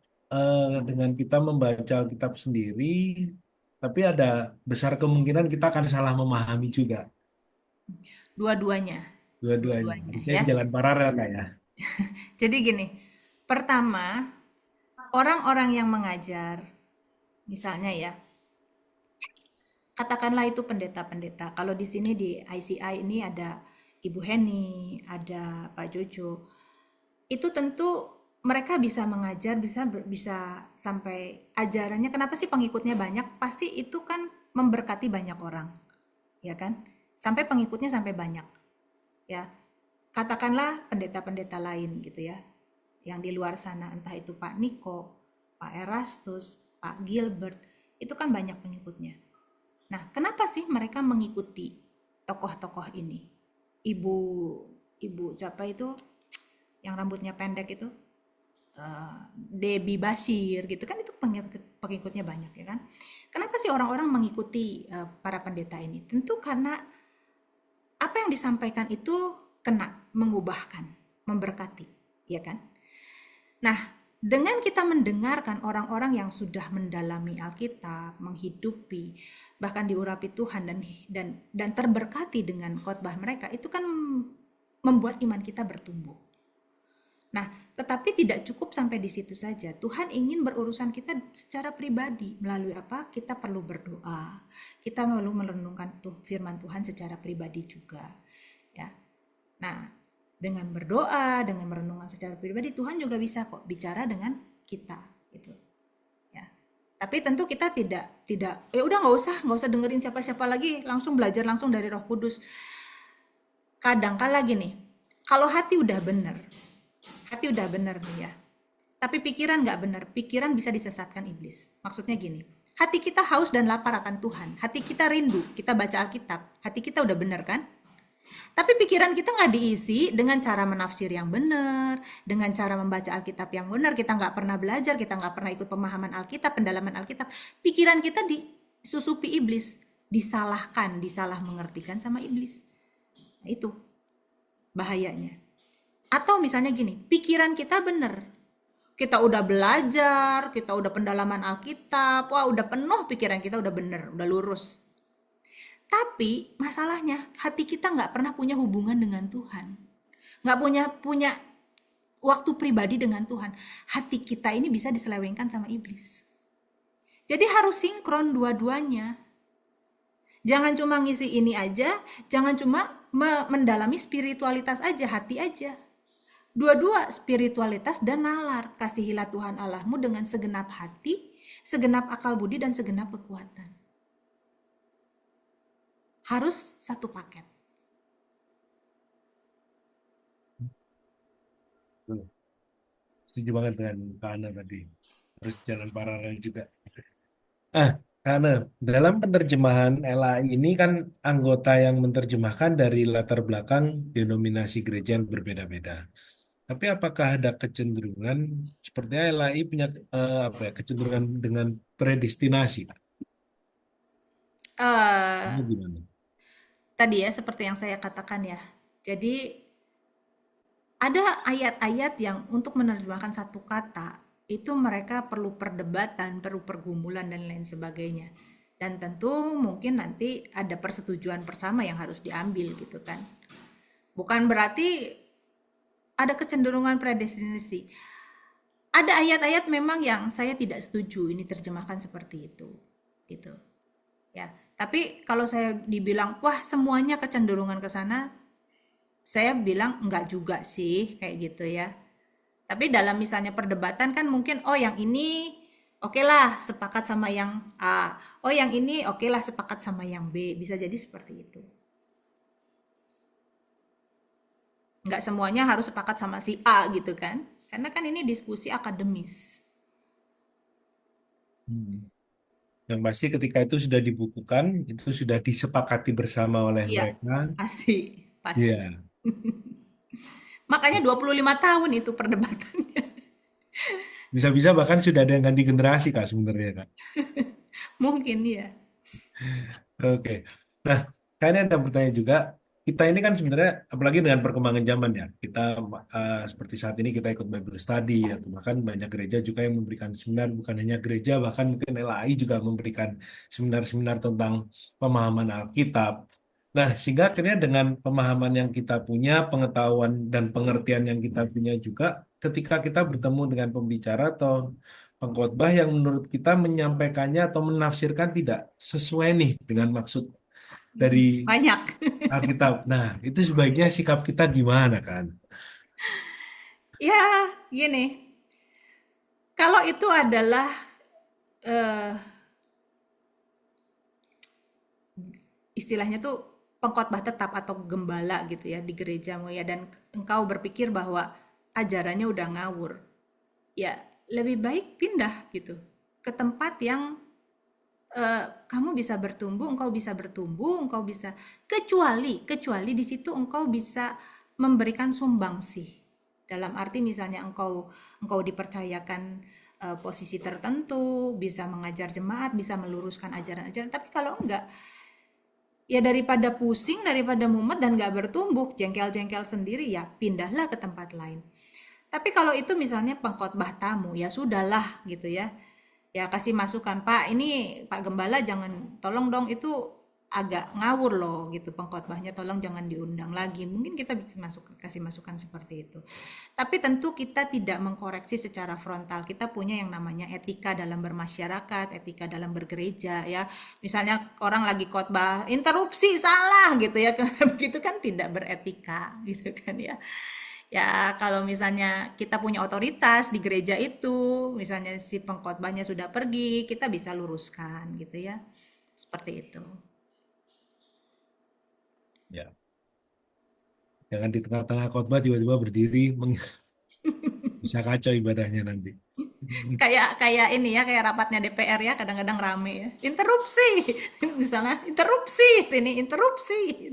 dengan kita membaca Alkitab sendiri, tapi ada besar kemungkinan kita akan salah memahami juga. Dua-duanya, Dua-duanya. dua-duanya Harusnya ya. jalan paralel Kak ya. Jadi gini, pertama orang-orang yang mengajar, misalnya ya, katakanlah itu pendeta-pendeta. Kalau di sini di ICI ini ada Ibu Heni, ada Pak Jojo, itu tentu mereka bisa mengajar, bisa sampai ajarannya. Kenapa sih pengikutnya banyak? Pasti itu kan memberkati banyak orang, ya kan? Sampai pengikutnya sampai banyak, ya. Katakanlah pendeta-pendeta lain gitu ya, yang di luar sana, entah itu Pak Niko, Pak Erastus, Pak Gilbert, itu kan banyak pengikutnya. Nah, kenapa sih mereka mengikuti tokoh-tokoh ini? Ibu, ibu siapa itu yang rambutnya pendek itu? Debbie Bashir gitu kan, itu pengikutnya banyak ya kan. Kenapa sih orang-orang mengikuti para pendeta ini? Tentu karena apa yang disampaikan itu kena, mengubahkan, memberkati, ya kan? Nah, dengan kita mendengarkan orang-orang yang sudah mendalami Alkitab, menghidupi, bahkan diurapi Tuhan dan terberkati dengan khotbah mereka, itu kan membuat iman kita bertumbuh. Nah, tetapi tidak cukup sampai di situ saja. Tuhan ingin berurusan kita secara pribadi. Melalui apa? Kita perlu berdoa. Kita perlu merenungkan firman Tuhan secara pribadi juga. Ya. Nah, dengan berdoa, dengan merenungkan secara pribadi, Tuhan juga bisa kok bicara dengan kita, gitu. Ya. Tapi tentu kita tidak ya udah nggak usah dengerin siapa-siapa lagi, langsung belajar langsung dari Roh Kudus. Kadang kala gini, kalau hati udah bener nih ya, tapi pikiran nggak bener, pikiran bisa disesatkan iblis. Maksudnya gini, hati kita haus dan lapar akan Tuhan, hati kita rindu, kita baca Alkitab, hati kita udah bener kan? Tapi pikiran kita nggak diisi dengan cara menafsir yang benar, dengan cara membaca Alkitab yang benar. Kita nggak pernah belajar, kita nggak pernah ikut pemahaman Alkitab, pendalaman Alkitab. Pikiran kita disusupi iblis, disalah mengertikan sama iblis. Nah, itu bahayanya. Atau misalnya gini, pikiran kita benar, kita udah belajar, kita udah pendalaman Alkitab, wah udah penuh pikiran kita, udah benar, udah lurus. Tapi masalahnya hati kita nggak pernah punya hubungan dengan Tuhan. Nggak punya waktu pribadi dengan Tuhan. Hati kita ini bisa diselewengkan sama iblis. Jadi harus sinkron dua-duanya. Jangan cuma ngisi ini aja, jangan cuma mendalami spiritualitas aja, hati aja. Dua-dua, spiritualitas dan nalar. Kasihilah Tuhan Allahmu dengan segenap hati, segenap akal budi, dan segenap kekuatan. Harus satu paket. Setuju banget dengan Kak Ana tadi. Harus jalan paralel juga. Karena dalam penerjemahan LAI ini kan anggota yang menerjemahkan dari latar belakang denominasi gereja yang berbeda-beda. Tapi apakah ada kecenderungan sepertinya LAI punya kecenderungan dengan predestinasi? Eh, Ini gimana? Tadi ya seperti yang saya katakan ya. Jadi ada ayat-ayat yang untuk menerjemahkan satu kata itu mereka perlu perdebatan, perlu pergumulan dan lain sebagainya. Dan tentu mungkin nanti ada persetujuan bersama yang harus diambil gitu kan. Bukan berarti ada kecenderungan predestinasi. Ada ayat-ayat memang yang saya tidak setuju ini terjemahkan seperti itu. Gitu. Ya, tapi kalau saya dibilang wah semuanya kecenderungan ke sana, saya bilang enggak juga sih kayak gitu ya. Tapi dalam misalnya perdebatan kan mungkin oh yang ini oke lah sepakat sama yang A, oh yang ini oke lah sepakat sama yang B, bisa jadi seperti itu. Enggak semuanya harus sepakat sama si A gitu kan, karena kan ini diskusi akademis. Hmm. Yang pasti ketika itu sudah dibukukan, itu sudah disepakati bersama oleh Iya, mereka. pasti, pasti. Iya. Makanya 25 tahun itu perdebatannya. Bisa-bisa bahkan sudah ada yang ganti generasi Kak sebenarnya Kak. Mungkin ya. Oke. Nah, kayaknya ada pertanyaan juga. Kita ini kan sebenarnya, apalagi dengan perkembangan zaman ya, kita seperti saat ini kita ikut Bible Study, atau bahkan banyak gereja juga yang memberikan seminar, bukan hanya gereja, bahkan mungkin LAI juga memberikan seminar-seminar tentang pemahaman Alkitab. Nah, sehingga akhirnya dengan pemahaman yang kita punya, pengetahuan dan pengertian yang kita punya juga, ketika kita bertemu dengan pembicara atau pengkhotbah yang menurut kita menyampaikannya atau menafsirkan tidak sesuai nih dengan maksud dari Banyak. Alkitab. Nah, itu sebaiknya sikap kita gimana kan? Ya, gini. Kalau itu adalah eh, istilahnya tuh pengkhotbah tetap atau gembala gitu ya di gerejamu ya, dan engkau berpikir bahwa ajarannya udah ngawur, ya lebih baik pindah gitu ke tempat yang kamu bisa bertumbuh, engkau bisa, kecuali di situ engkau bisa memberikan sumbangsih. Dalam arti misalnya engkau dipercayakan posisi tertentu, bisa mengajar jemaat, bisa meluruskan ajaran-ajaran. Tapi kalau enggak, ya daripada pusing, daripada mumet dan nggak bertumbuh, jengkel-jengkel sendiri, ya pindahlah ke tempat lain. Tapi kalau itu misalnya pengkhotbah tamu, ya sudahlah gitu ya. Ya kasih masukan, Pak, ini Pak Gembala jangan, tolong dong itu agak ngawur loh gitu pengkhotbahnya, tolong jangan diundang lagi. Mungkin kita bisa kasih masukan seperti itu. Tapi tentu kita tidak mengkoreksi secara frontal. Kita punya yang namanya etika dalam bermasyarakat, etika dalam bergereja ya. Misalnya orang lagi khotbah, interupsi salah gitu ya. Begitu kan tidak beretika gitu kan ya. Ya, kalau misalnya kita punya otoritas di gereja itu, misalnya si pengkhotbahnya sudah pergi, kita bisa luruskan gitu ya. Seperti itu. Ya. Jangan di tengah-tengah khotbah tiba-tiba berdiri, bisa kacau ibadahnya nanti. Kayak kayak ini ya, kayak rapatnya DPR ya, kadang-kadang rame ya. Interupsi. Di sana interupsi, sini interupsi.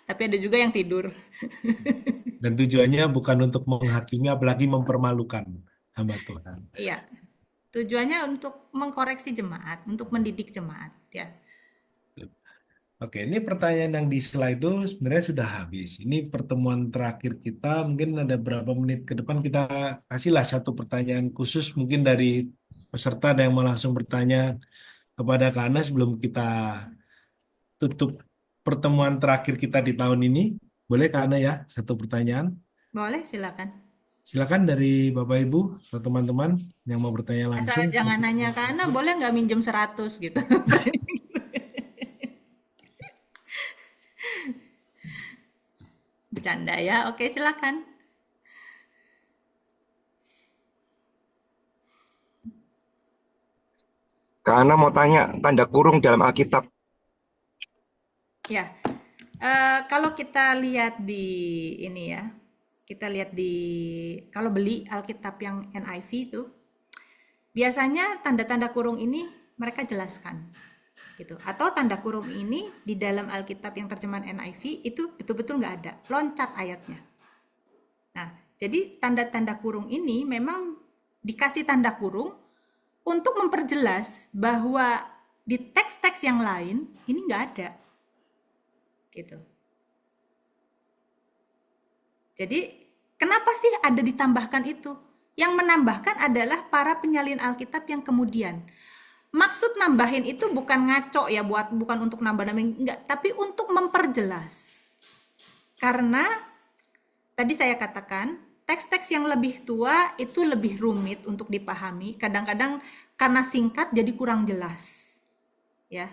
Tapi ada juga yang tidur. Dan tujuannya bukan untuk menghakimi, apalagi mempermalukan hamba Tuhan. Iya. Tujuannya untuk mengkoreksi jemaat, untuk mendidik jemaat ya. Oke, ini pertanyaan yang di slide itu sebenarnya sudah habis. Ini pertemuan terakhir kita, mungkin ada berapa menit ke depan kita kasihlah satu pertanyaan khusus mungkin dari peserta ada yang mau langsung bertanya kepada Kak Ana sebelum kita tutup pertemuan terakhir kita di tahun ini. Boleh Kak Ana ya, satu pertanyaan. Boleh, silakan. Silakan dari Bapak Ibu atau teman-teman yang mau bertanya Asal langsung. jangan nanya karena boleh nggak minjem 100 gitu. Bercanda ya. Oke, silakan. Karena mau tanya tanda kurung dalam Alkitab. Ya. Kalau kita lihat di ini ya. Kita lihat di kalau beli Alkitab yang NIV itu, biasanya tanda-tanda kurung ini mereka jelaskan gitu. Atau tanda kurung ini di dalam Alkitab yang terjemahan NIV itu betul-betul nggak ada, loncat ayatnya. Nah, jadi tanda-tanda kurung ini memang dikasih tanda kurung untuk memperjelas bahwa di teks-teks yang lain ini nggak ada, gitu. Jadi kenapa sih ada ditambahkan itu? Yang menambahkan adalah para penyalin Alkitab yang kemudian. Maksud nambahin itu bukan ngaco ya, bukan untuk nambah-nambahin, enggak, tapi untuk memperjelas. Karena tadi saya katakan, teks-teks yang lebih tua itu lebih rumit untuk dipahami. Kadang-kadang karena singkat jadi kurang jelas. Ya.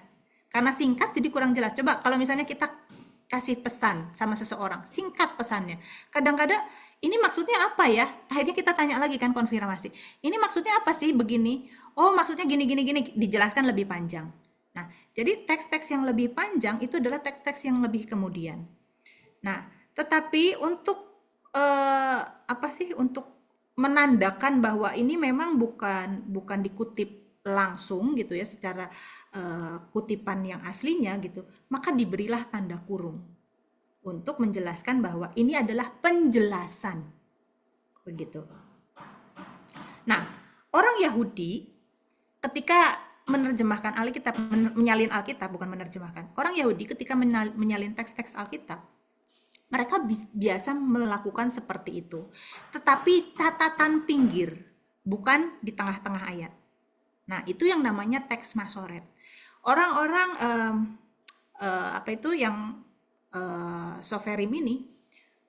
Karena singkat jadi kurang jelas. Coba kalau misalnya kita kasih pesan sama seseorang, singkat pesannya. Kadang-kadang ini maksudnya apa ya? Akhirnya kita tanya lagi kan, konfirmasi. Ini maksudnya apa sih begini? Oh, maksudnya gini gini gini, dijelaskan lebih panjang. Nah, jadi teks-teks yang lebih panjang itu adalah teks-teks yang lebih kemudian. Nah, tetapi untuk apa sih, untuk menandakan bahwa ini memang bukan dikutip langsung gitu ya secara kutipan yang aslinya gitu, maka diberilah tanda kurung untuk menjelaskan bahwa ini adalah penjelasan begitu. Nah, orang Yahudi ketika menerjemahkan Alkitab, menyalin Alkitab, bukan menerjemahkan. Orang Yahudi ketika menyalin teks-teks Alkitab, mereka biasa melakukan seperti itu. Tetapi catatan pinggir, bukan di tengah-tengah ayat. Nah, itu yang namanya teks masoret. Orang-orang apa itu yang soferim ini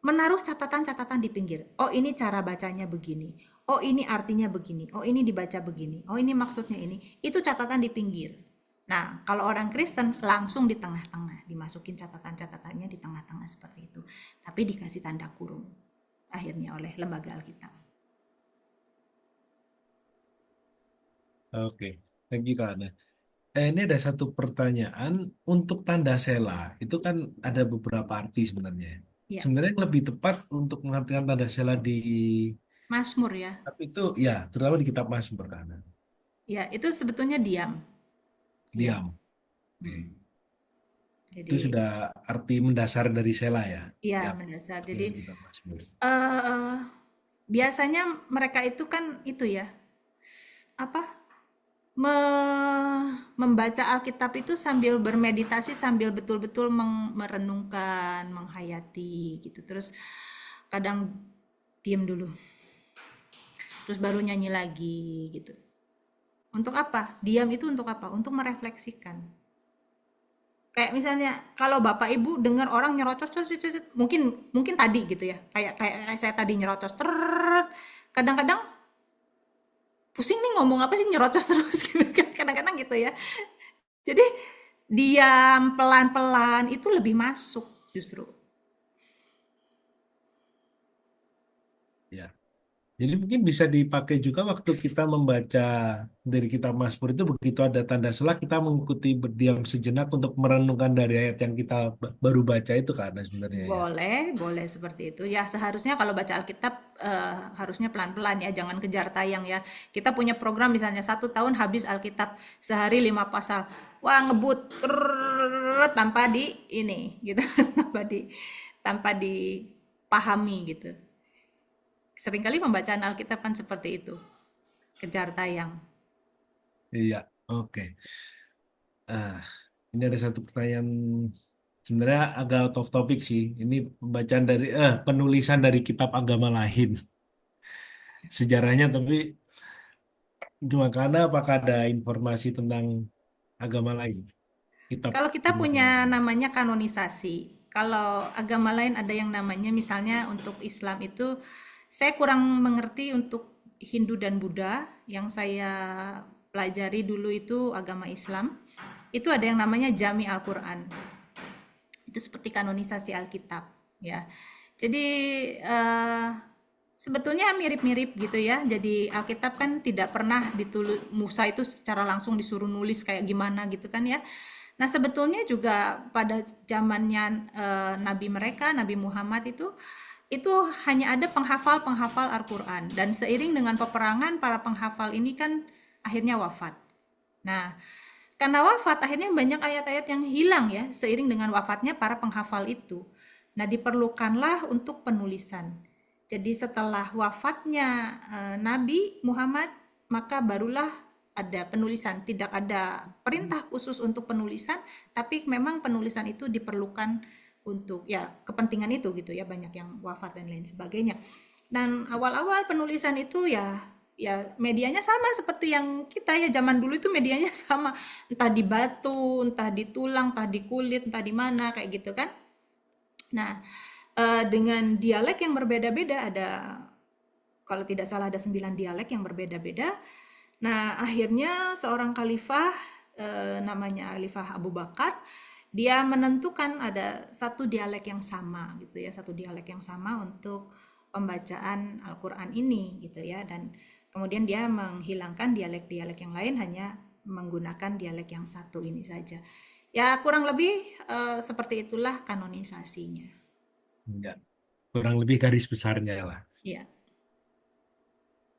menaruh catatan-catatan di pinggir. Oh, ini cara bacanya begini. Oh, ini artinya begini. Oh, ini dibaca begini. Oh, ini maksudnya ini. Itu catatan di pinggir. Nah, kalau orang Kristen langsung di tengah-tengah, dimasukin catatan-catatannya di tengah-tengah seperti itu. Tapi dikasih tanda kurung akhirnya oleh lembaga Alkitab. Oke, lagi Kak Ana. Ini ada satu pertanyaan untuk tanda sela. Itu kan ada beberapa arti sebenarnya. Ya, Sebenarnya yang lebih tepat untuk mengartikan tanda sela di Mazmur ya. kitab itu, ya, terutama di kitab Mazmur Kak Ana. Ya, itu sebetulnya diam. Diam. Diam. Oke. Hmm. Itu Jadi, sudah arti mendasar dari sela ya. ya Diam. mendasar. Di Jadi, kitab Mazmur. eh biasanya mereka itu kan itu ya, apa? Membaca Alkitab itu sambil bermeditasi, sambil betul-betul merenungkan, menghayati gitu. Terus kadang diem dulu, terus baru nyanyi lagi gitu. Untuk apa? Diam itu untuk apa? Untuk merefleksikan. Kayak misalnya kalau Bapak Ibu dengar orang nyerocos, mungkin tadi gitu ya. Kayak saya tadi nyerocos, kadang-kadang pusing nih ngomong apa sih nyerocos terus gitu kan. Kadang-kadang gitu ya. Jadi diam pelan-pelan itu lebih masuk justru. Ya. Jadi mungkin bisa dipakai juga waktu kita membaca dari kitab Mazmur itu begitu ada tanda sela kita mengikuti berdiam sejenak untuk merenungkan dari ayat yang kita baru baca itu karena sebenarnya ya. Boleh seperti itu. Ya seharusnya kalau baca Alkitab harusnya pelan-pelan ya, jangan kejar tayang ya. Kita punya program misalnya 1 tahun habis Alkitab sehari 5 pasal. Wah ngebut tanpa di ini gitu, tanpa dipahami gitu. Seringkali pembacaan Alkitab kan seperti itu, kejar tayang. Iya, oke. Ah, ini ada satu pertanyaan sebenarnya agak out of topic sih. Ini pembacaan dari penulisan dari kitab agama lain. Sejarahnya tapi cuma karena apakah ada informasi tentang agama lain? Kitab Kalau kita agama punya lain. namanya kanonisasi, kalau agama lain ada yang namanya misalnya untuk Islam itu, saya kurang mengerti untuk Hindu dan Buddha, yang saya pelajari dulu itu agama Islam, itu ada yang namanya Jami Al-Quran. Itu seperti kanonisasi Alkitab, ya. Jadi sebetulnya mirip-mirip gitu ya. Jadi Alkitab kan tidak pernah ditulis, Musa itu secara langsung disuruh nulis kayak gimana gitu kan ya. Nah sebetulnya juga pada zamannya Nabi mereka, Nabi Muhammad itu hanya ada penghafal-penghafal Al-Quran. Dan seiring dengan peperangan, para penghafal ini kan akhirnya wafat. Nah, karena wafat, akhirnya banyak ayat-ayat yang hilang ya, seiring dengan wafatnya para penghafal itu. Nah, diperlukanlah untuk penulisan. Jadi setelah wafatnya Nabi Muhammad, maka barulah ada penulisan. Tidak ada perintah khusus untuk penulisan, tapi memang penulisan itu diperlukan untuk ya kepentingan itu gitu ya, banyak yang wafat dan lain sebagainya. Dan awal-awal penulisan itu ya medianya sama seperti yang kita ya, zaman dulu itu medianya sama, entah di batu, entah di tulang, entah di kulit, entah di mana kayak gitu kan. Nah, dengan dialek yang berbeda-beda, ada kalau tidak salah ada 9 dialek yang berbeda-beda. Nah, akhirnya seorang khalifah namanya Khalifah Abu Bakar, dia menentukan ada satu dialek yang sama gitu ya, satu dialek yang sama untuk pembacaan Al-Quran ini gitu ya, dan kemudian dia menghilangkan dialek-dialek yang lain, hanya menggunakan dialek yang satu ini saja. Ya kurang lebih seperti itulah kanonisasinya. Enggak. Kurang lebih garis besarnya lah. Ya.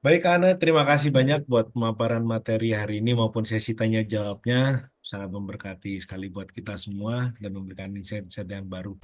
Baik, Ana, terima kasih banyak buat pemaparan materi hari ini maupun sesi tanya jawabnya. Sangat memberkati sekali buat kita semua dan memberikan insight-insight yang baru.